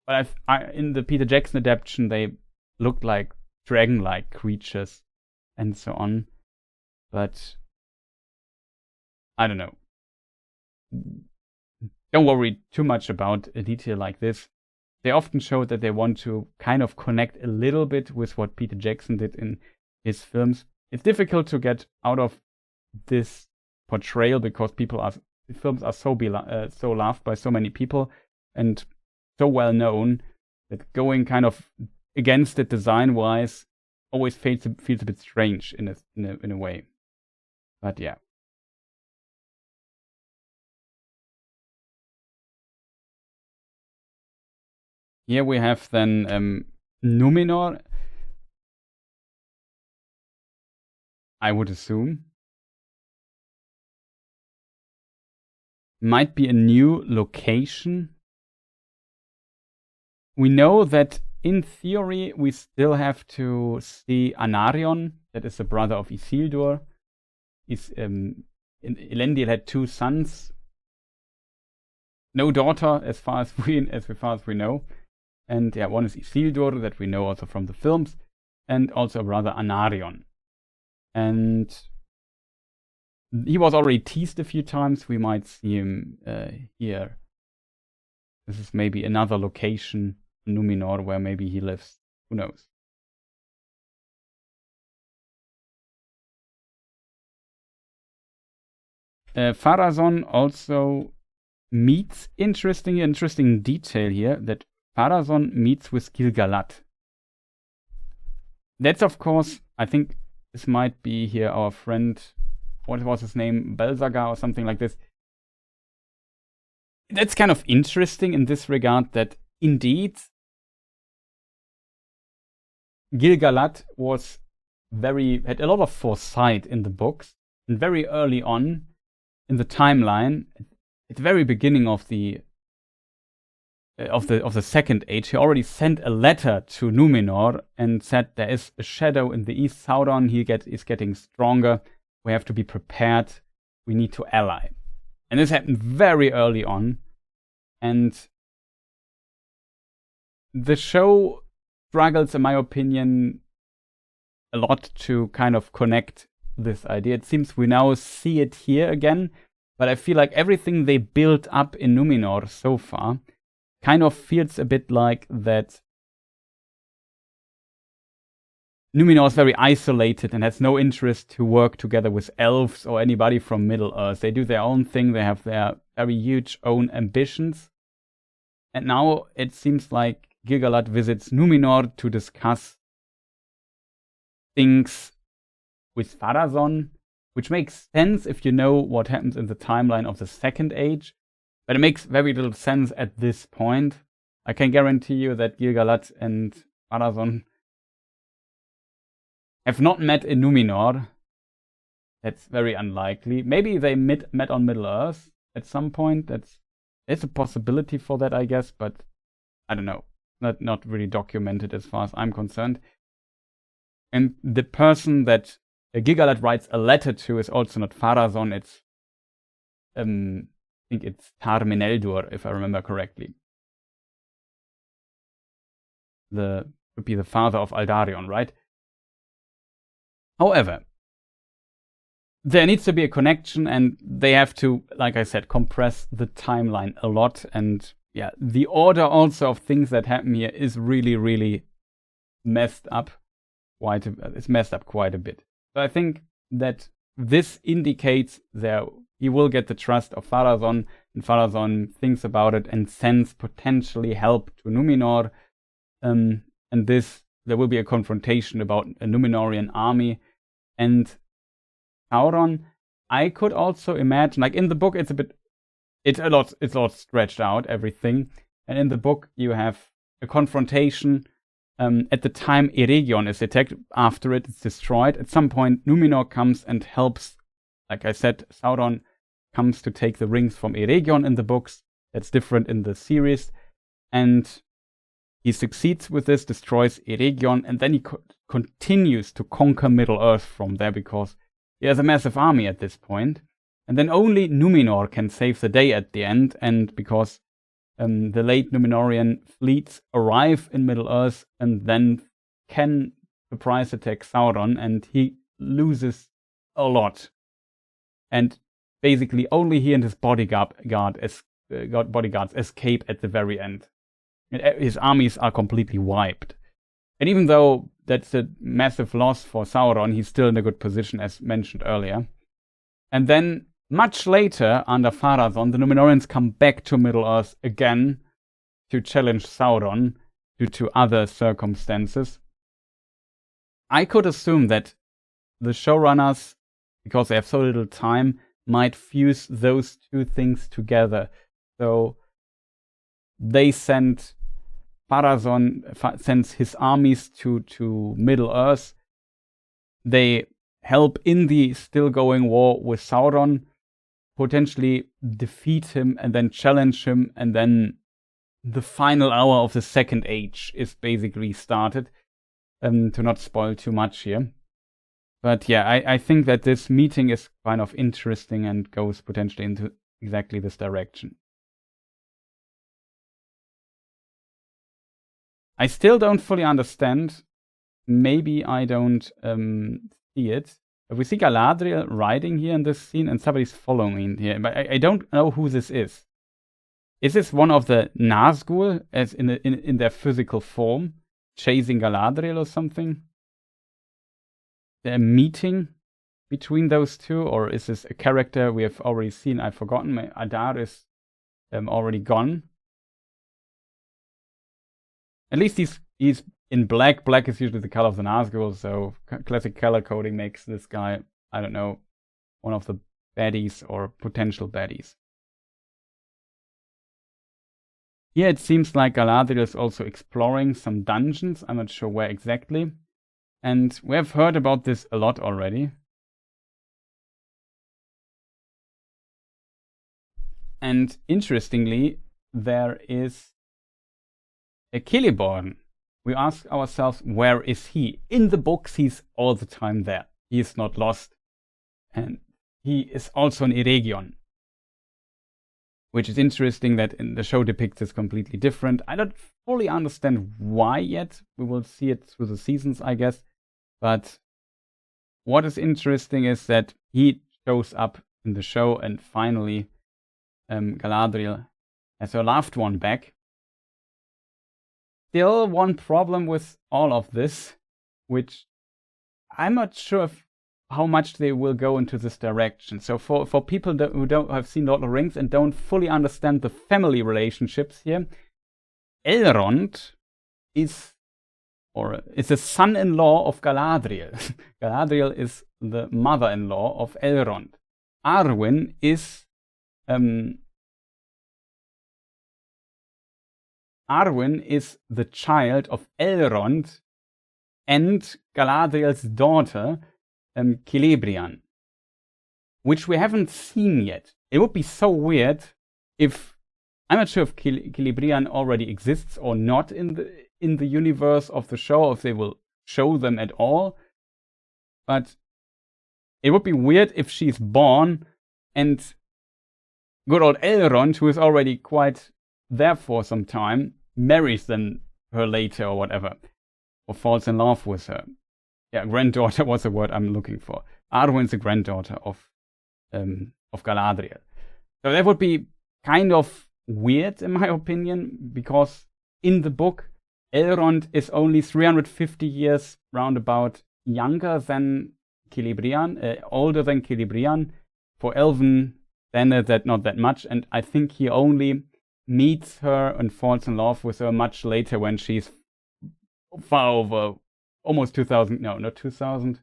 but in the Peter Jackson adaptation, they looked like dragon-like creatures and so on. But I don't know. Don't worry too much about a detail like this. They often show that they want to kind of connect a little bit with what Peter Jackson did in his films. It's difficult to get out of this portrayal because the films are so loved by so many people and so well known that going kind of against it design-wise always feels a bit strange in a way. But yeah. Here we have then Numenor, I would assume. might be a new location. We know that in theory we still have to see Anarion, that is the brother of Isildur. Elendil had 2 sons, no daughter as far as we know. And yeah, one is Isildur, that we know also from the films, and also a brother Anarion. And he was already teased a few times. We might see him here. This is maybe another location in Numenor where maybe he lives. Who knows? Pharazôn also meets, interesting detail here, that Pharazôn meets with Gil-galad. That's, of course, I think this might be here our friend, what was his name, Belzaga or something like this. That's kind of interesting in this regard, that indeed Gil-galad had a lot of foresight in the books, and very early on in the timeline, at the very beginning of the Second Age, he already sent a letter to Numenor and said there is a shadow in the east. Sauron is getting stronger. We have to be prepared. We need to ally. And this happened very early on. And the show struggles, in my opinion, a lot to kind of connect this idea. It seems we now see it here again, but I feel like everything they built up in Numenor so far kind of feels a bit like that Numenor is very isolated and has no interest to work together with elves or anybody from Middle-earth. They do their own thing. They have their very huge own ambitions. And now it seems like Gil-galad visits Numenor to discuss things with Pharazôn, which makes sense if you know what happens in the timeline of the Second Age, but it makes very little sense at this point. I can guarantee you that Gil-galad and Pharazôn have not met in Numenor. That's very unlikely. Maybe they met on Middle-earth at some point. There's a possibility for that, I guess, but I don't know. Not really documented as far as I'm concerned. And the person that Gil-galad writes a letter to is also not Pharazôn. It's I think it's Tar-Mineldur, if I remember correctly. Would be the father of Aldarion, right? However, there needs to be a connection, and they have to, like I said, compress the timeline a lot. And yeah, the order also of things that happen here is really, really messed up. It's messed up quite a bit. So I think that this indicates that he will get the trust of Pharazôn, and Pharazôn thinks about it and sends potentially help to Numenor. And there will be a confrontation about a Numenorian army. And Sauron, I could also imagine, like in the book, it's a lot stretched out, everything. And in the book, you have a confrontation. At the time Eregion is attacked, after it's destroyed, at some point Numenor comes and helps. Like I said, Sauron comes to take the rings from Eregion in the books. That's different in the series. And he succeeds with this, destroys Eregion, and then he continues to conquer Middle-earth from there, because he has a massive army at this point. And then only Numenor can save the day at the end, and because the late Numenorian fleets arrive in Middle-earth and then can surprise attack Sauron, and he loses a lot. And basically only he and his bodyguards escape at the very end. His armies are completely wiped. And even though that's a massive loss for Sauron, he's still in a good position, as mentioned earlier. And then much later, under Pharazôn, the Numenorians come back to Middle-earth again to challenge Sauron due to other circumstances. I could assume that the showrunners, because they have so little time, might fuse those two things together. So they send Pharazôn sends his armies to. They help in the still going war with Sauron, potentially defeat him and then challenge him, and then the final hour of the second age is basically started. To not spoil too much here. But yeah, I think that this meeting is kind of interesting and goes potentially into exactly this direction. I still don't fully understand. Maybe I don't see it. But we see Galadriel riding here in this scene, and somebody's following here. But I don't know who this is. Is this one of the Nazgul, as in their physical form, chasing Galadriel or something? A meeting between those two, or is this a character we have already seen? I've forgotten. Adar is already gone. At least he's in black. Black is usually the color of the Nazgul, so classic color coding makes this guy, I don't know, one of the baddies or potential baddies. Here it seems like Galadriel is also exploring some dungeons. I'm not sure where exactly. And we have heard about this a lot already. And interestingly, there is a Celeborn. We ask ourselves, where is he? In the books, he's all the time there. He is not lost. And he is also an Eregion. Which is interesting that in the show depicts this completely different. I don't fully understand why yet. We will see it through the seasons, I guess. But what is interesting is that he shows up in the show, and finally Galadriel has her loved one back. Still one problem with all of this, which I'm not sure how much they will go into this direction. So for people who don't have seen Lord of the Rings and don't fully understand the family relationships here, Elrond is a son-in-law of Galadriel. Galadriel is the mother-in-law of Elrond. Arwen is the child of Elrond and Galadriel's daughter, Celebrian, which we haven't seen yet. It would be so weird if, I'm not sure if Celebrian already exists or not in the universe of the show, if they will show them at all. But it would be weird if she's born and good old Elrond, who is already quite there for some time, marries her later or whatever, or falls in love with her. Yeah, granddaughter was the word I'm looking for. Arwen's the granddaughter of Galadriel. So that would be kind of weird in my opinion, because in the book, Elrond is only 350 years roundabout younger than Celebrian, older than Celebrian. For Elven standards, that not that much, and I think he only meets her and falls in love with her much later when she's far over almost 2,000, no, not 2,000,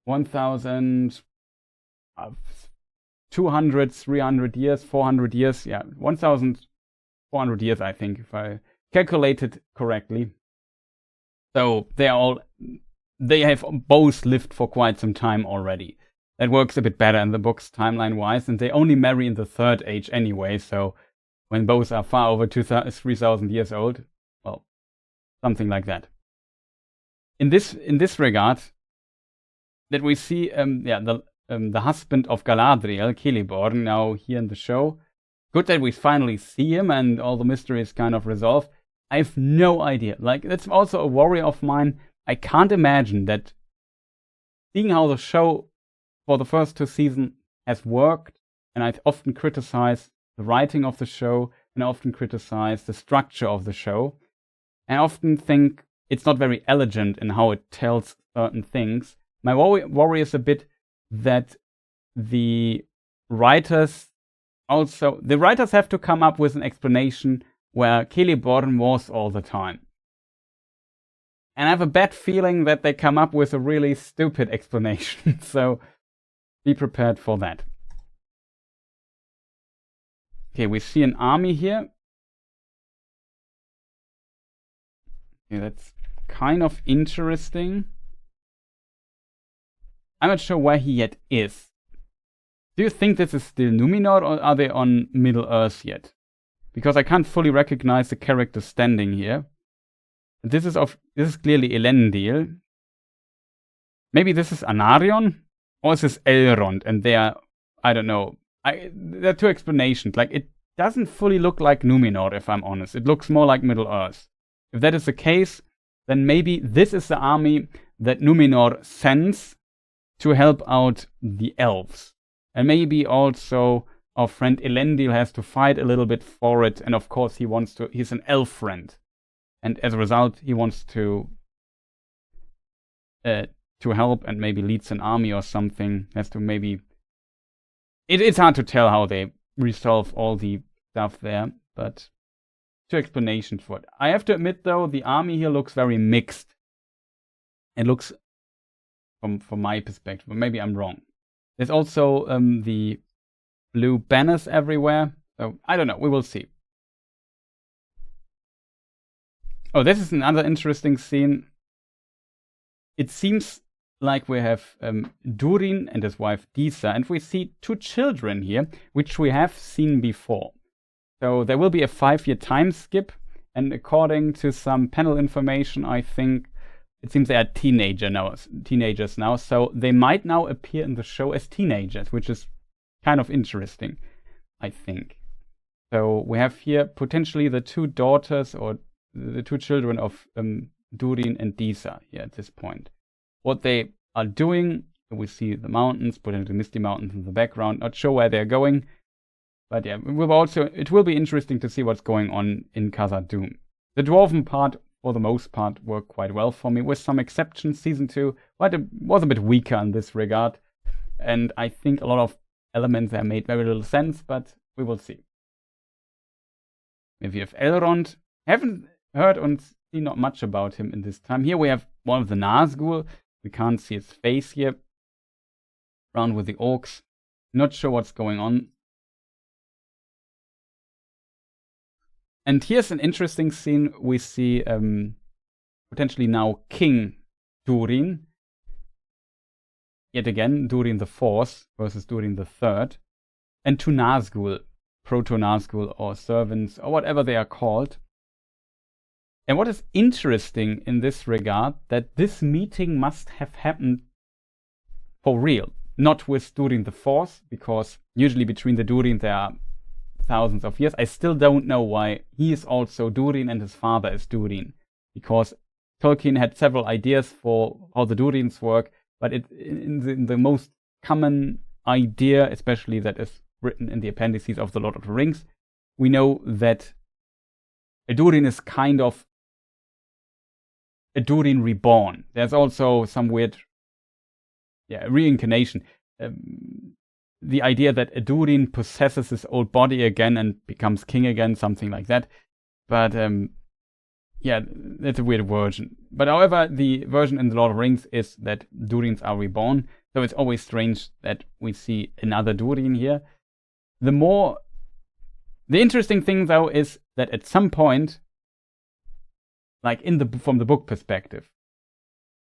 1,000, 200, 300 years, 400 years, yeah, 1,400 years, I think, if I calculated correctly. So they have both lived for quite some time already. That works a bit better in the books timeline-wise, and they only marry in the third age anyway, so when both are far over 3,000 years old, well, something like that. In this regard, that we see the husband of Galadriel, Celeborn, now here in the show. Good that we finally see him and all the mystery is kind of resolved. I have no idea. Like, that's also a worry of mine. I can't imagine that, seeing how the show for the first 2 seasons has worked, and I often criticize the writing of the show, and I often criticize the structure of the show. I often think it's not very elegant in how it tells certain things. My worry is a bit that the writers have to come up with an explanation where Celeborn was all the time. And I have a bad feeling that they come up with a really stupid explanation. So be prepared for that. Okay, we see an army here. Okay, that's kind of interesting. I'm not sure where he yet is. Do you think this is still Numenor, or are they on Middle-earth yet? Because I can't fully recognize the character standing here. This is clearly Elendil. Maybe this is Anarion? Or is this Elrond? And they are, I don't know. There are two explanations. Like, it doesn't fully look like Numenor, if I'm honest. It looks more like Middle-earth. If that is the case, then maybe this is the army that Numenor sends to help out the elves. And maybe also our friend Elendil has to fight a little bit for it. And of course he's an elf friend. And as a result, he wants to help and maybe leads an army or something. Has to maybe... It's hard to tell how they resolve all the stuff there. But two explanations for it. I have to admit though, the army here looks very mixed. It looks, from my perspective, but maybe I'm wrong. There's also the blue banners everywhere. So, I don't know. We will see. Oh, this is another interesting scene. It seems like we have Durin and his wife Disa, and we see two children here, which we have seen before. So there will be a 5-year time skip, and according to some panel information, I think it seems they are teenagers now, so they might now appear in the show as teenagers, which is kind of interesting, I think. So we have here potentially the two daughters or the two children of Durin and Disa here at this point. What they are doing, we see the mountains, potentially misty mountains in the background, not sure where they're going, but yeah, it will be interesting to see what's going on in Khazad-dûm. The dwarven part, for the most part, worked quite well for me, with some exceptions. Season 2 was a bit weaker in this regard, and I think a lot of elements there made very little sense, but we will see. If you have Elrond, haven't heard and seen not much about him in this time. Here we have one of the Nazgûl. We can't see his face here. Around with the orcs. Not sure what's going on. And here's an interesting scene. We see potentially now King Durin. Yet again, Durin IV versus Durin III. And two Nazgûl, Proto-Nazgûl or servants or whatever they are called. And what is interesting in this regard, that this meeting must have happened for real. Not with Durin IV, because usually between the Durin there are thousands of years. I still don't know why he is also Durin and his father is Durin. Because Tolkien had several ideas for how the Durins work, but in the most common idea, especially that is written in the appendices of The Lord of the Rings, we know that a Durin is kind of a Durin reborn. There's also some weird reincarnation. The idea that a Durin possesses his old body again and becomes king again, something like that. But that's a weird version. But however, the version in The Lord of the Rings is that Durins are reborn. So it's always strange that we see another Durin here. The interesting thing though is that at some point, like from the book perspective,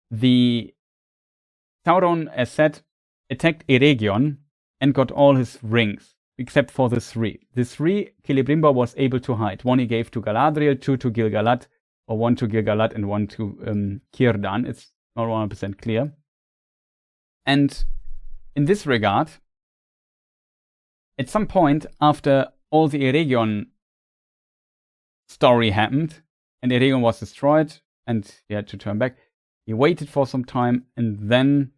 the Sauron, as said, attacked Eregion and got all his rings, except for the 3. The 3 Celebrimbor was able to hide. 1 he gave to Galadriel, 2 to Gil-galad, or 1 to Gil-galad and 1 to Círdan. It's not 100% clear. And in this regard, at some point after all the Eregion story happened, and Eregion was destroyed, and he had to turn back, he waited for some time, and then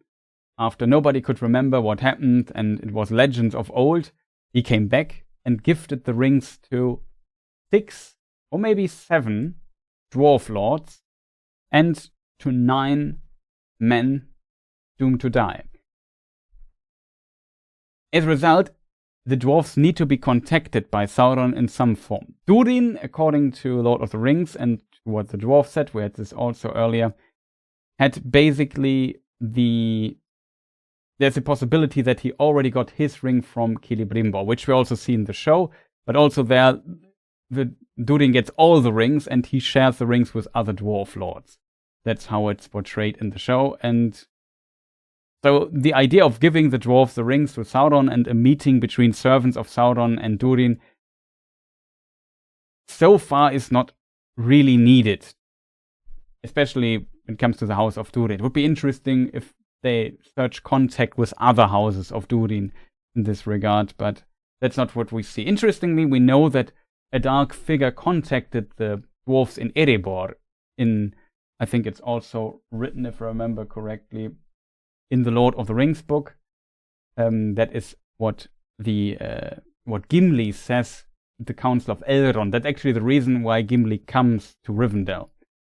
after nobody could remember what happened, and it was legends of old, he came back and gifted the rings to 6 or maybe 7 dwarf lords and to 9 men doomed to die. As a result, the dwarves need to be contacted by Sauron in some form. Durin, according to Lord of the Rings and what the dwarf said, we had this also earlier, had basically there's a possibility that he already got his ring from Celebrimbor, which we also see in the show, but also there, the Durin gets all the rings and he shares the rings with other dwarf lords. That's how it's portrayed in the show, and So the idea of giving the dwarves the rings to Sauron and a meeting between servants of Sauron and Durin so far is not really needed, especially when it comes to the House of Durin. It would be interesting if they search contact with other houses of Durin in this regard, but that's not what we see. Interestingly, we know that a dark figure contacted the dwarves in Erebor in, I think it's also written, if I remember correctly, in the Lord of the Rings book. That is what Gimli says at the Council of Elrond. That's actually the reason why Gimli comes to Rivendell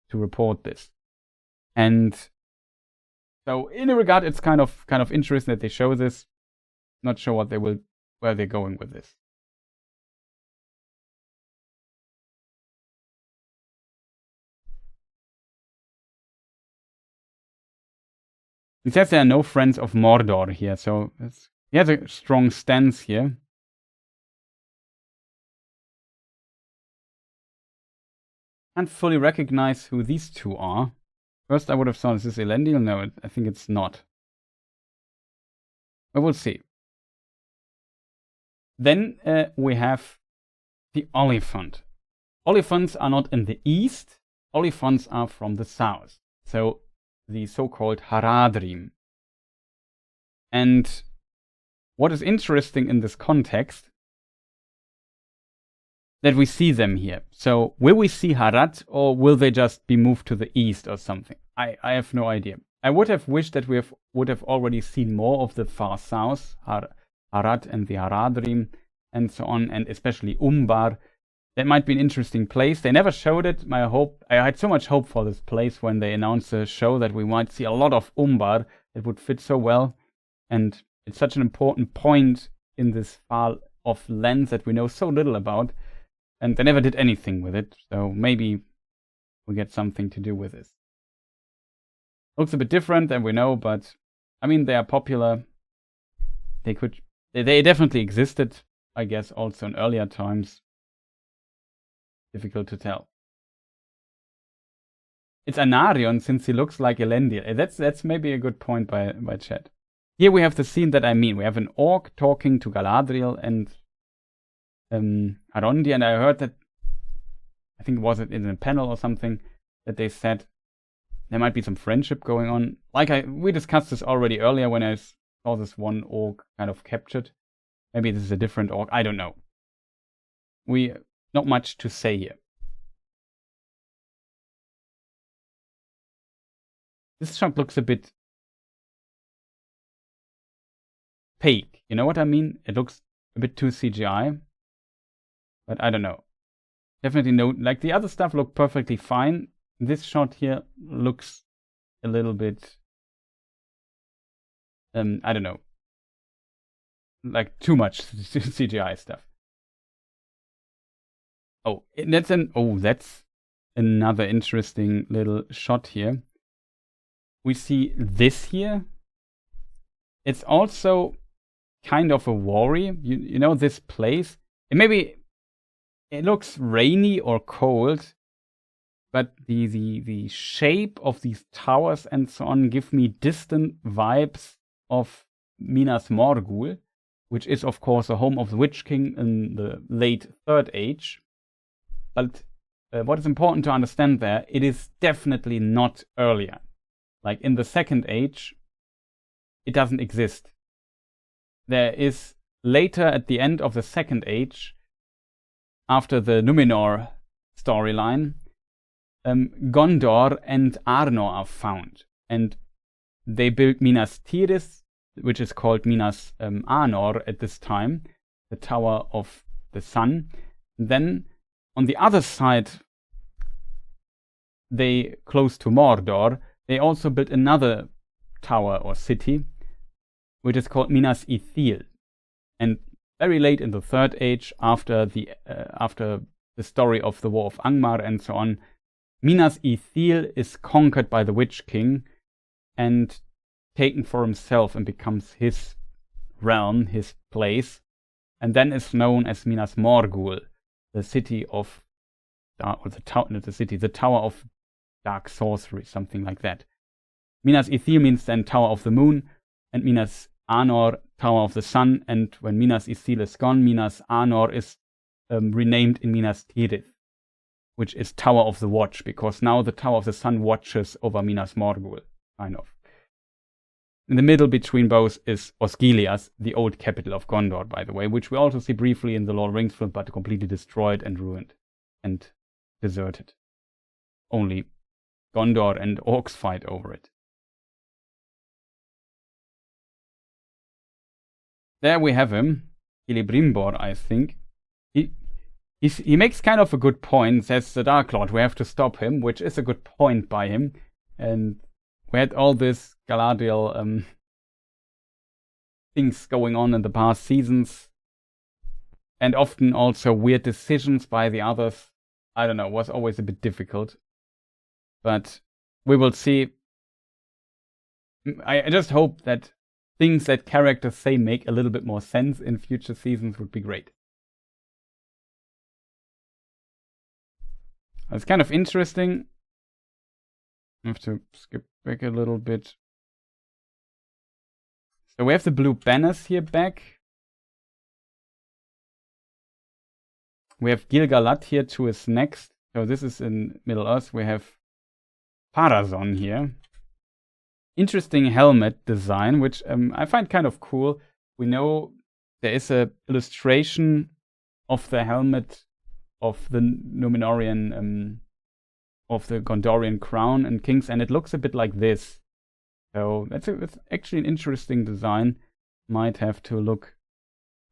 to report this. And so in a regard, it's kind of interesting that they show this. Not sure where they're going with this. It says there are no friends of Mordor here, so he has a strong stance here. Can't fully recognize who these two are. First I would have thought, is this Elendil? No, I think it's not. But we'll see. Then we have the Oliphant. Oliphants are not in the east. Oliphants are from the south. So the so-called Haradrim. And what is interesting in this context, that we see them here. So will we see Harad, or will they just be moved to the east or something? I have no idea. I would have wished that we would have already seen more of the far south, Harad and the Haradrim and so on, and especially Umbar. That might be an interesting place. They never showed it. I had so much hope for this place when they announced the show that we might see a lot of Umbar. It would fit so well. And it's such an important point in this far off land that we know so little about. And they never did anything with it. So maybe we get something to do with this. Looks a bit different than we know, but I mean, they are popular. They definitely existed, I guess, also in earlier times. Difficult to tell. It's Anarion, since he looks like Elendil. That's maybe a good point by chat. Here we have the scene that I mean. We have an orc talking to Galadriel and Arondi, and I heard that, I think it was in a panel or something, that they said there might be some friendship going on. We discussed this already earlier when I saw this one orc kind of captured. Maybe this is a different orc. I don't know. Not much to say here. This shot looks a bit fake. You know what I mean? It looks a bit too CGI. But I don't know. Definitely no. Like the other stuff looked perfectly fine. This shot here looks a little bit, I don't know, like too much CGI stuff. Oh, that's another interesting little shot here. We see this here. It's also kind of a worry. You know this place. Maybe it looks rainy or cold, but the shape of these towers and so on give me distant vibes of Minas Morgul, which is of course a home of the Witch King in the late Third Age. But what is important to understand there, it is definitely not earlier. Like in the Second Age, it doesn't exist. There is later at the end of the Second Age, after the Numenor storyline, Gondor and Arnor are found. And they built Minas Tirith, which is called Minas Anor at this time, the Tower of the Sun. Then on the other side, close to Mordor, they also built another tower or city, which is called Minas Ithil. And very late in the Third Age, after the story of the War of Angmar and so on, Minas Ithil is conquered by the Witch King and taken for himself and becomes his realm, his place, and then is known as Minas Morgul, the city of, the Tower of Dark Sorcery, something like that. Minas Ithil means then Tower of the Moon, and Minas Anor, Tower of the Sun, and when Minas Ithil is gone, Minas Anor is renamed in Minas Tirith, which is Tower of the Watch, because now the Tower of the Sun watches over Minas Morgul, kind of. In the middle between both is Osgiliath, the old capital of Gondor, by the way, which we also see briefly in the Lord of the Rings film, but completely destroyed and ruined and deserted. Only Gondor and orcs fight over it. There we have him, Celebrimbor, I think. He makes kind of a good point, says the Dark Lord, we have to stop him, which is a good point by him. And we had all this Galadriel things going on in the past seasons. And often also weird decisions by the others. I don't know, was always a bit difficult. But we will see. I just hope that things that characters say make a little bit more sense in future seasons would be great. It's kind of interesting. I have to skip back a little bit. So we have the blue banners here back. We have Gil-galad here to his next. So this is in Middle-earth. We have Pharazôn here. Interesting helmet design, which I find kind of cool. We know there is a illustration of the helmet of the Númenórean, of the Gondorian crown and kings, and it looks a bit like this. So that's actually an interesting design. Might have to look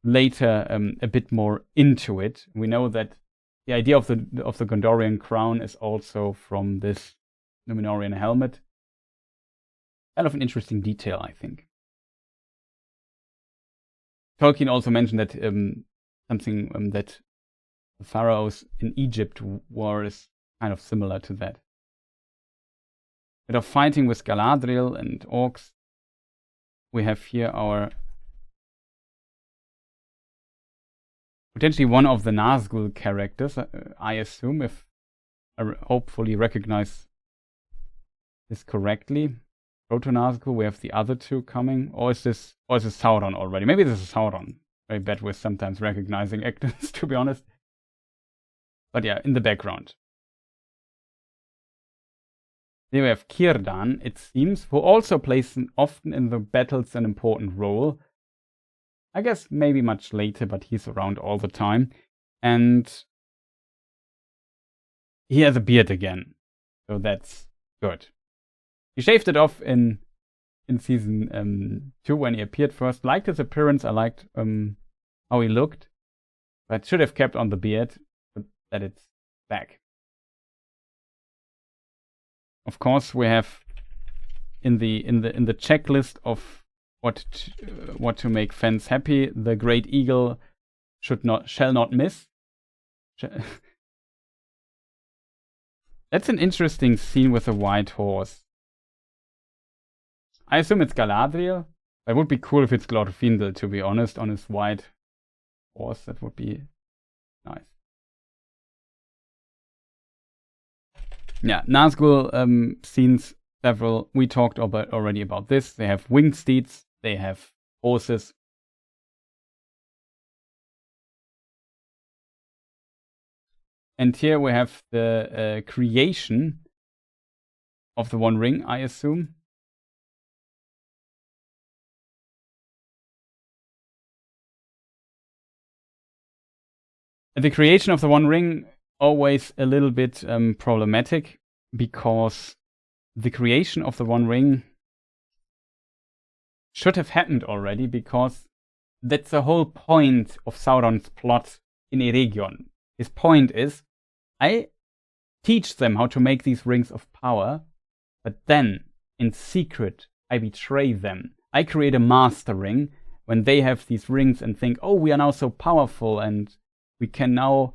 later a bit more into it. We know that the idea of the Gondorian crown is also from this Númenórean helmet. Kind of an interesting detail, I think. Tolkien also mentioned that something that the pharaohs in Egypt wore is kind of similar to that. Bit of fighting with Galadriel and orcs. We have here our potentially one of the Nazgul characters, I assume, if I hopefully recognize this correctly. Proto-Nazgul, we have the other two coming. Or is this Sauron already? Maybe this is Sauron. Very bad with sometimes recognizing actors, to be honest. But yeah, in the background. Here we have Círdan, it seems, who also plays often in the battles an important role. I guess maybe much later, but he's around all the time. And he has a beard again. So that's good. He shaved it off in season 2 when he appeared first. Liked his appearance. I liked how he looked, but should have kept on the beard. But that it's back. Of course, we have in the checklist of what to make fans happy. The Great Eagle shall not miss. That's an interesting scene with a white horse. I assume it's Galadriel. It would be cool if it's Glorfindel, to be honest, on his white horse. That would be nice. Yeah, Nazgul scenes, several. We talked already about this. They have winged steeds. They have horses. And here we have the creation of the One Ring, I assume. The creation of the One Ring, always a little bit problematic, because the creation of the One Ring should have happened already, because that's the whole point of Sauron's plot in Eregion. His point is, I teach them how to make these rings of power, but then, in secret, I betray them. I create a master ring when they have these rings and think, oh, we are now so powerful and we can now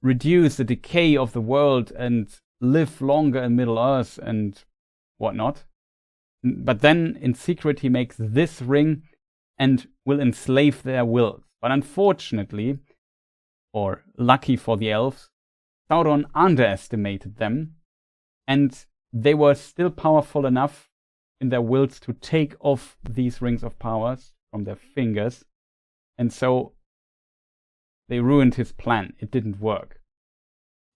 reduce the decay of the world and live longer in Middle-earth and whatnot. But then, in secret, he makes this ring and will enslave their wills. But unfortunately, or lucky for the elves, Sauron underestimated them, and they were still powerful enough in their wills to take off these rings of powers from their fingers. And so they ruined his plan. It didn't work.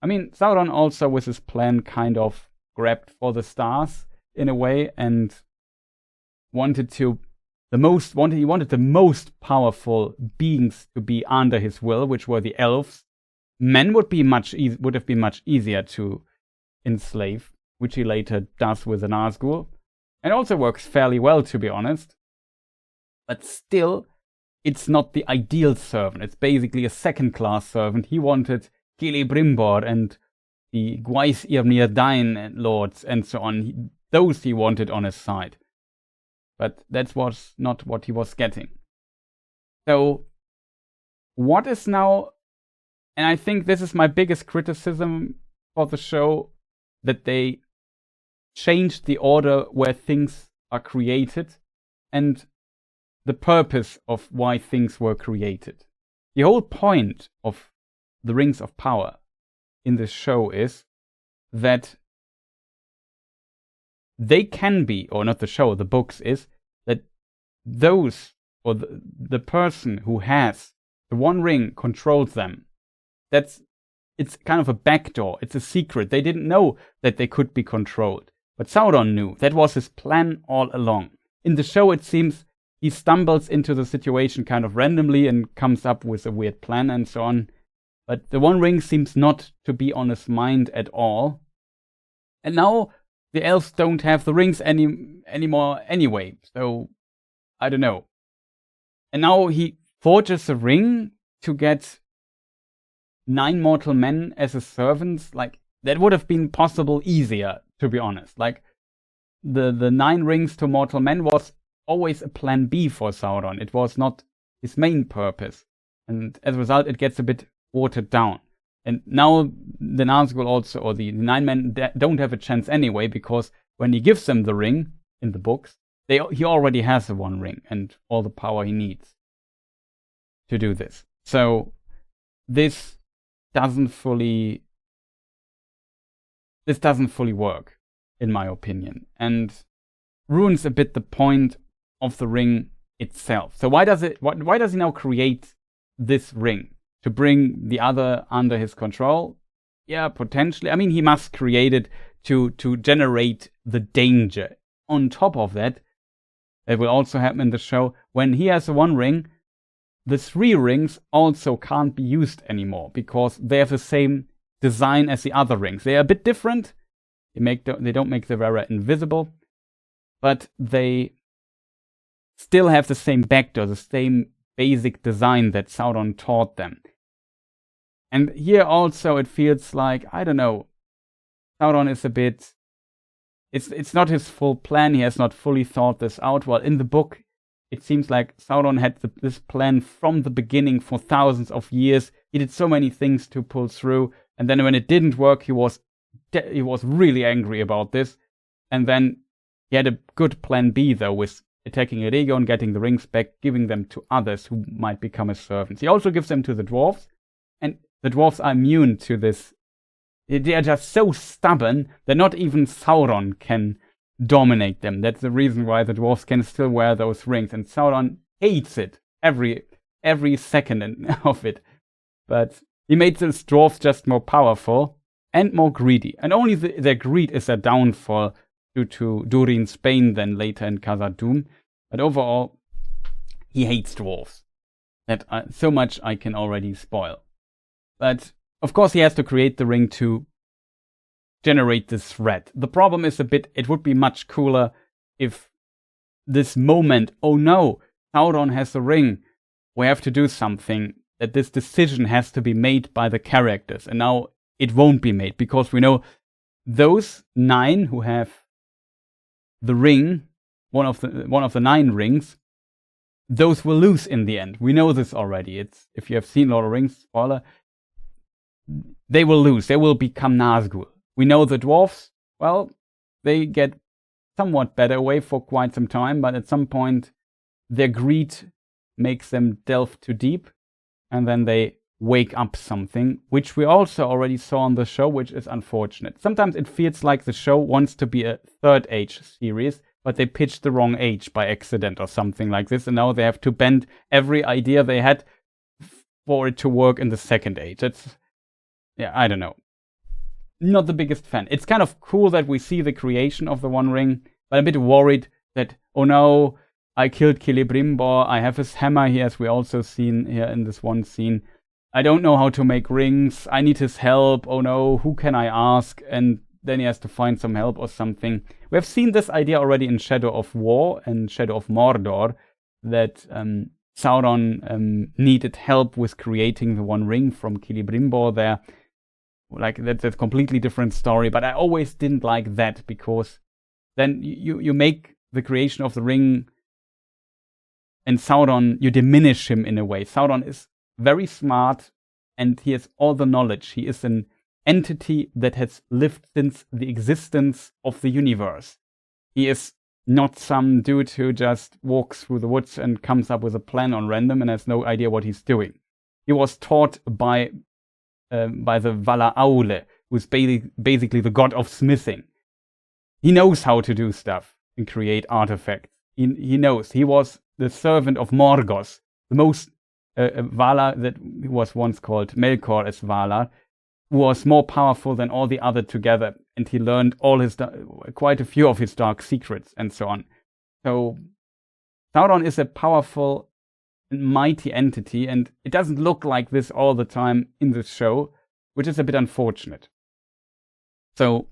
I mean, Sauron also with his plan kind of grabbed for the stars in a way and wanted the most powerful beings to be under his will, which were the elves. Men would have been much easier to enslave, which he later does with the Nazgul. And also works fairly well, to be honest. But still, it's not the ideal servant. It's basically a second-class servant. He wanted Celebrimbor and the Gwais Irnir lords and so on. Those he wanted on his side. But that was not what he was getting. So, what is now... And I think this is my biggest criticism for the show, that they changed the order where things are created and the purpose of why things were created. The whole point of the Rings of Power in this show is that they can be, or not the show, the books, is that those, or the person who has the One Ring controls them. It's kind of a backdoor. It's a secret. They didn't know that they could be controlled. But Sauron knew. That was his plan all along. In the show, it seems he stumbles into the situation kind of randomly and comes up with a weird plan and so on. But the One Ring seems not to be on his mind at all. And now the elves don't have the rings anymore anyway. So, I don't know. And now he forges a ring to get 9 mortal men as his servants. Like, that would have been possible easier, to be honest. Like, the 9 rings to mortal men was always a plan B for Sauron. It was not his main purpose. And as a result, it gets a bit watered down. And now the Nazgul also, or the 9 men, don't have a chance anyway, because when he gives them the ring in the books, he already has the One Ring and all the power he needs to do this. So this doesn't fully work, in my opinion, and ruins a bit the point of the ring itself. So why does he now create this ring? To bring the other under his control? Yeah, potentially. I mean, he must create it to generate the danger. On top of that, it will also happen in the show, when he has the One Ring, the 3 rings also can't be used anymore, because they have the same design as the other rings. They are a bit different. They don't make the wearer invisible, but they still have the same backdoor, the same basic design that Sauron taught them. And here also it feels like, I don't know, Sauron is a bit... It's not his full plan. He has not fully thought this out. Well, in the book, it seems like Sauron had this plan from the beginning for thousands of years. He did so many things to pull through. And then when it didn't work, he was really angry about this. And then he had a good plan B, though, with attacking Eregion, getting the rings back, giving them to others who might become his servants. He also gives them to the dwarves. And the dwarves are immune to this. They are just so stubborn that not even Sauron can dominate them. That's the reason why the dwarves can still wear those rings. And Sauron hates it every second of it. But he made those dwarves just more powerful and more greedy. And only their greed is their downfall due to Durin's Bane, then later in Khazad-dûm. But overall, he hates dwarves. So much I can already spoil. But, of course, he has to create the ring to generate this threat. The problem is it would be much cooler if this moment, oh no, Sauron has the ring, we have to do something, that this decision has to be made by the characters. And now it won't be made, because we know those 9 who have the ring, one of the 9 rings, those will lose in the end. We know this already. If you have seen Lord of the Rings, spoiler, they will lose. They will become Nazgul. We know the dwarves, well, they get somewhat better away for quite some time, but at some point their greed makes them delve too deep, and then they wake up something, which we also already saw on the show, which is unfortunate. Sometimes it feels like the show wants to be a Third Age series, but they pitched the wrong age by accident or something like this, and now they have to bend every idea they had for it to work in the second age. I don't know. Not the biggest fan. It's kind of cool that we see the creation of the One Ring, but I'm a bit worried that, oh no, I killed Celebrimbor, I have his hammer here, as we also seen here in this one scene. I don't know how to make rings, I need his help, oh no, who can I ask? And then he has to find some help or something. We have seen this idea already in Shadow of War and Shadow of Mordor, that Sauron needed help with creating the One Ring from Celebrimbor there. Like, that's a completely different story, but I always didn't like that, because then you make the creation of the ring, and Sauron, you diminish him in a way. Sauron is very smart, and he has all the knowledge. He is an entity that has lived since the existence of the universe. He is not some dude who just walks through the woods and comes up with a plan on random and has no idea what he's doing. He was taught by the Valar Aule, who's basically the god of smithing. He knows how to do stuff and create artifacts. He knows. He was the servant of Morgoth, the most Valar that was once called Melkor as Valar, who was more powerful than all the other together, and he learned quite a few of his dark secrets and so on. So Sauron is a powerful and mighty entity, and it doesn't look like this all the time in the show, which is a bit unfortunate. So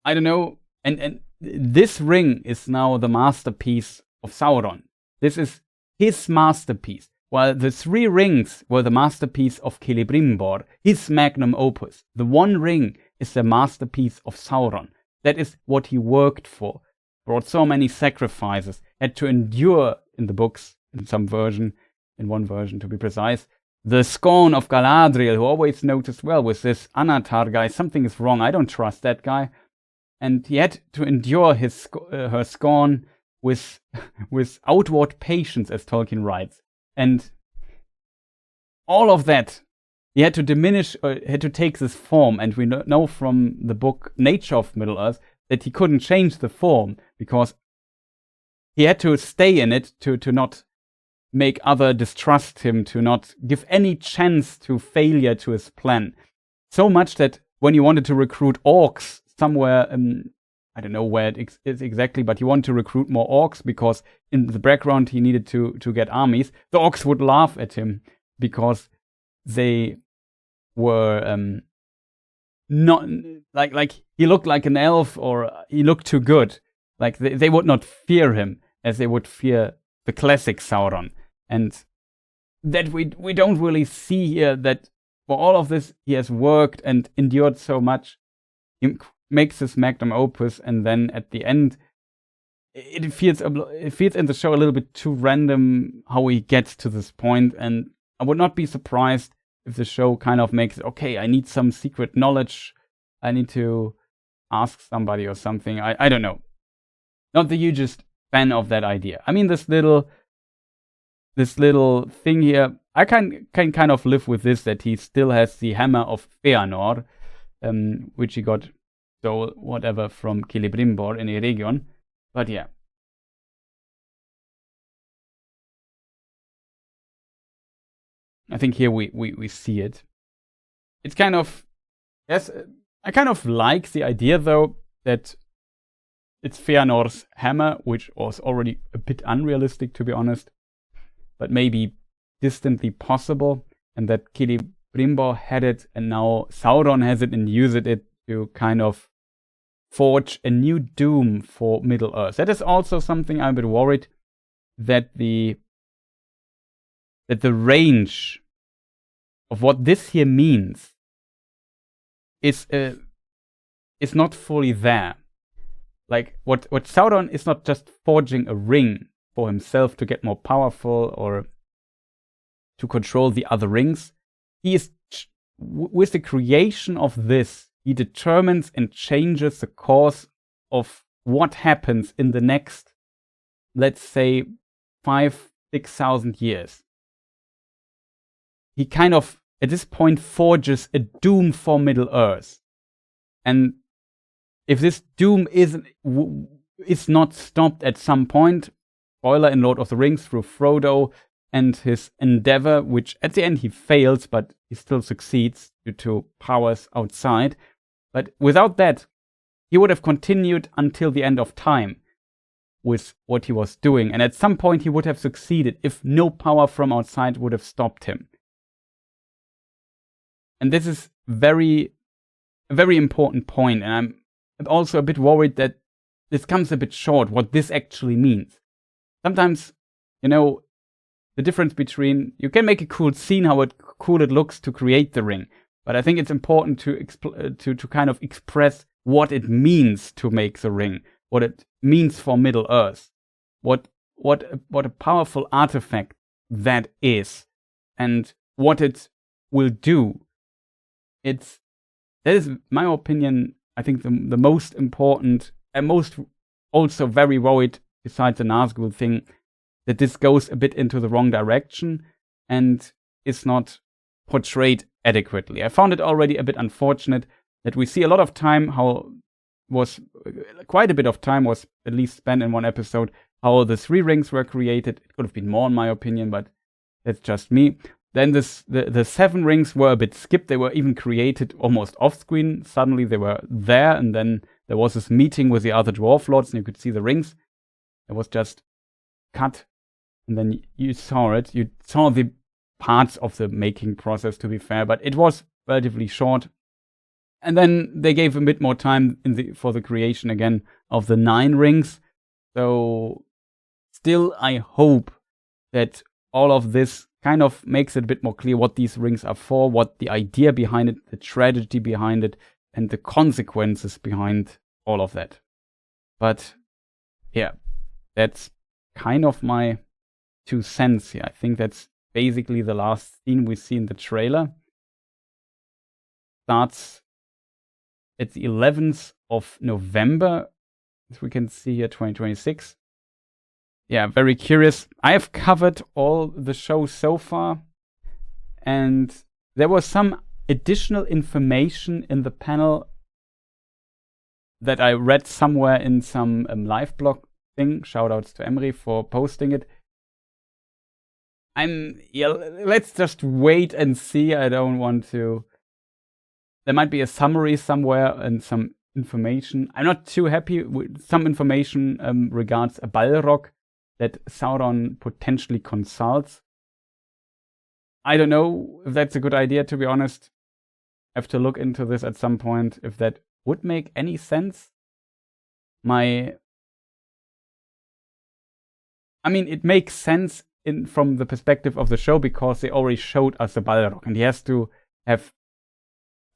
I don't know, and this ring is now the masterpiece of Sauron. This is his masterpiece. While the three rings were the masterpiece of Celebrimbor, his magnum opus, the One Ring is the masterpiece of Sauron. That is what he worked for, brought so many sacrifices, had to endure in the books, in one version to be precise, the scorn of Galadriel, who always noticed, well, with this Anatar guy, something is wrong, I don't trust that guy. And he had to endure her scorn with outward patience, as Tolkien writes. And all of that, he had to diminish, had to take this form. And we know from the book Nature of Middle-earth that he couldn't change the form, because he had to stay in it to not make other distrust him, to not give any chance to failure to his plan. So much that when he wanted to recruit orcs somewhere, I don't know where it is exactly, but he wanted to recruit more orcs because in the background he needed to get armies. The orcs would laugh at him because they were not like he looked like an elf, or he looked too good. Like they would not fear him as they would fear the classic Sauron. And that we don't really see here, that for all of this he has worked and endured so much. He makes his magnum opus, and then at the end it feels in the show a little bit too random how he gets to this point. And I would not be surprised if the show kind of makes it, okay, I need some secret knowledge, I need to ask somebody or something. I don't know. Not the hugest fan of that idea. I mean, this little thing here, I can kind of live with this, that he still has the hammer of Feanor, which he got whatever from Celebrimbor in Eregion. But yeah. I think here we see it. It's kind of, yes, I kind of like the idea though that it's Feanor's hammer, which was already a bit unrealistic to be honest, but maybe distantly possible, and that Celebrimbor had it and now Sauron has it and used it to kind of forge a new doom for Middle-earth. That is also something I'm a bit worried, that the range of what this here means is not fully there. Like what Sauron is not just forging a ring for himself to get more powerful or to control the other rings. He is with the creation of this, he determines and changes the course of what happens in the next, let's say, 5,000-6,000 years. He kind of, at this point, forges a doom for Middle-earth. And if this doom is not stopped at some point. Spoiler in Lord of the Rings, through Frodo and his endeavor, which at the end he fails, but he still succeeds due to powers outside. But without that, he would have continued until the end of time with what he was doing. And at some point he would have succeeded if no power from outside would have stopped him. And this is a very important point. And I'm also a bit worried that this comes a bit short, what this actually means. Sometimes, the difference between, you can make a cool scene, how cool it looks to create the ring. But I think it's important to kind of express what it means to make the ring, what it means for Middle-earth, what a powerful artifact that is, and what it will do. That is, my opinion, I think the most important, and most also very worried, besides the Nazgul thing, that this goes a bit into the wrong direction and is not portrayed adequately. I found it already a bit unfortunate that we see a lot of time, quite a bit of time was at least spent in one episode, how the 3 rings were created. It could have been more in my opinion, but that's just me. Then the 7 rings were a bit skipped. They were even created almost off-screen. Suddenly they were there, and then there was this meeting with the other Dwarf Lords, and you could see the rings. It was just cut, and then you saw it. You saw the parts of the making process, to be fair, but it was relatively short. And then they gave a bit more time for the creation again of the 9 rings. So still, I hope that all of this kind of makes it a bit more clear what these rings are for, what the idea behind it, the tragedy behind it, and the consequences behind all of that. But yeah, that's kind of my 2 cents here. I think that's basically the last scene we see in the trailer. Starts at the 11th of November, as we can see here, 2026. Yeah, very curious. I have covered all the shows so far, and there was some additional information in the panel that I read somewhere in some live blog thing. Shoutouts to Emery for posting it. Let's just wait and see. I don't want to. There might be a summary somewhere and some information. I'm not too happy with some information regards a Balrog that Sauron potentially consults. I don't know if that's a good idea, to be honest. I have to look into this at some point, if that would make any sense. It makes sense from the perspective of the show, because they already showed us a Balrog, and he has to have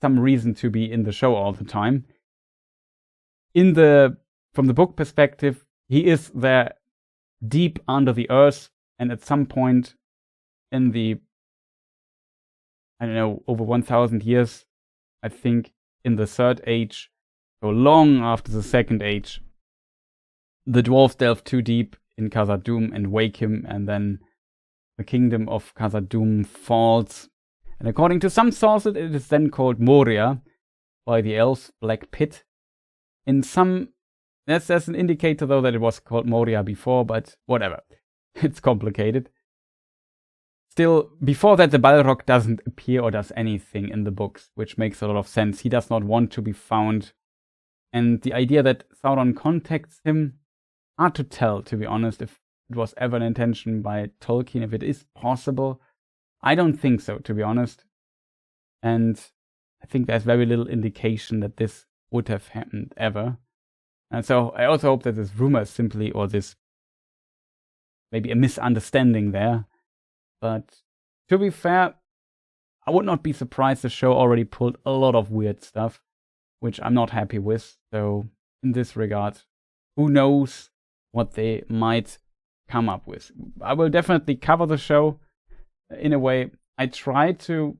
some reason to be in the show all the time. From the book perspective, he is there deep under the earth, and at some point in the, over 1,000 years, I think, in the Third Age, so long after the Second Age, the dwarves delve too deep in Khazad-dûm and wake him, and then the kingdom of Khazad-dûm falls. And according to some sources, it is then called Moria by the elves, Black Pit. There's an indicator though that it was called Moria before, but whatever. It's complicated. Still, before that, the Balrog doesn't appear or does anything in the books, which makes a lot of sense. He does not want to be found. And the idea that Sauron contacts him, hard to tell, to be honest, if it was ever an intention by Tolkien, if it is possible. I don't think so, to be honest. And I think there's very little indication that this would have happened ever. And so I also hope that this rumor is simply, or this maybe a misunderstanding there. But to be fair, I would not be surprised the show already pulled a lot of weird stuff, which I'm not happy with. So in this regard, who knows what they might come up with. I will definitely cover the show. In a way, I try to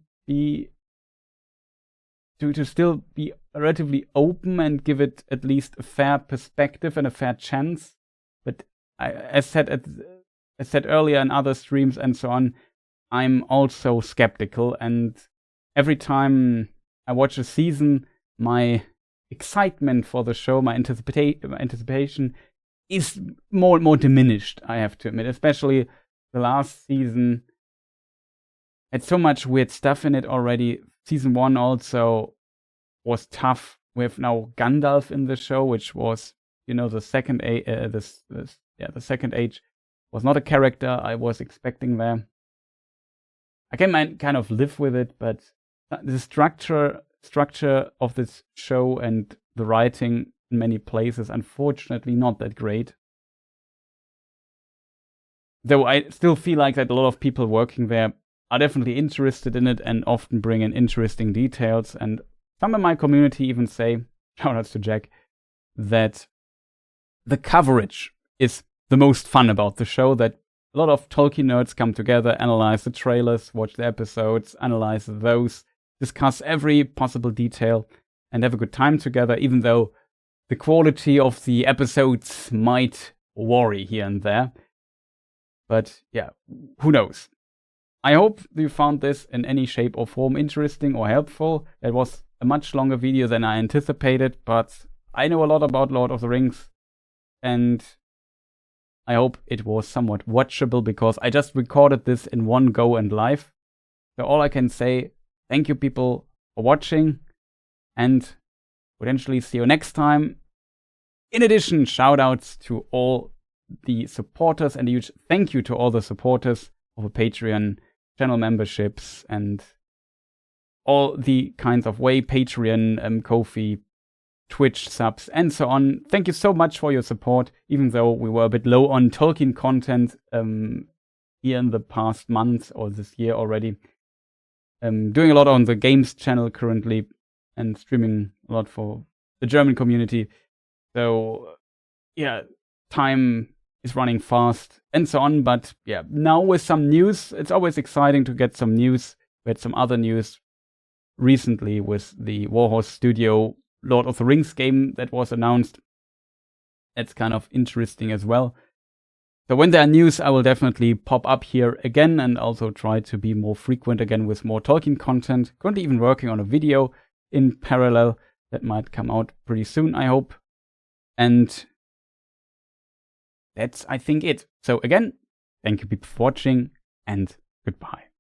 still be relatively open and give it at least a fair perspective and a fair chance. But as said earlier in other streams and so on, I'm also skeptical. And every time I watch a season, my excitement for the show, my anticipation is more and more diminished, I have to admit. Especially the last season had so much weird stuff in it already. Season 1 also was tough. We have now Gandalf in the show, which was, the second the second age was not a character I was expecting there. I can kind of live with it, but the structure of this show and the writing in many places, unfortunately, not that great. Though I still feel like that a lot of people working there are definitely interested in it and often bring in interesting details. And some in my community even say, shoutouts to Jack, that the coverage is the most fun about the show, that a lot of Tolkien nerds come together, analyze the trailers, watch the episodes, analyze those, discuss every possible detail, and have a good time together, even though the quality of the episodes might vary here and there. But yeah, who knows? I hope you found this in any shape or form interesting or helpful. It was a much longer video than I anticipated, but I know a lot about Lord of the Rings, and I hope it was somewhat watchable because I just recorded this in one go and live. So all I can say, thank you people for watching, and potentially see you next time. In addition, shoutouts to all the supporters, and a huge thank you to all the supporters of a Patreon, channel memberships, and all the kinds of way, Patreon, Ko-fi, Twitch subs, and so on. Thank you so much for your support, even though we were a bit low on Tolkien content here in the past month or this year already. Doing a lot on the games channel currently and streaming a lot for the German community. So yeah, time is running fast and so on. But yeah, now with some news, it's always exciting to get some news. We had some other news recently with the Warhorse Studio Lord of the Rings game that was announced. That's kind of interesting as well. So when there are news, I will definitely pop up here again and also try to be more frequent again with more Tolkien content. Currently even working on a video in parallel that might come out pretty soon, I hope. And that's, I think, it. So again, thank you people for watching, and goodbye.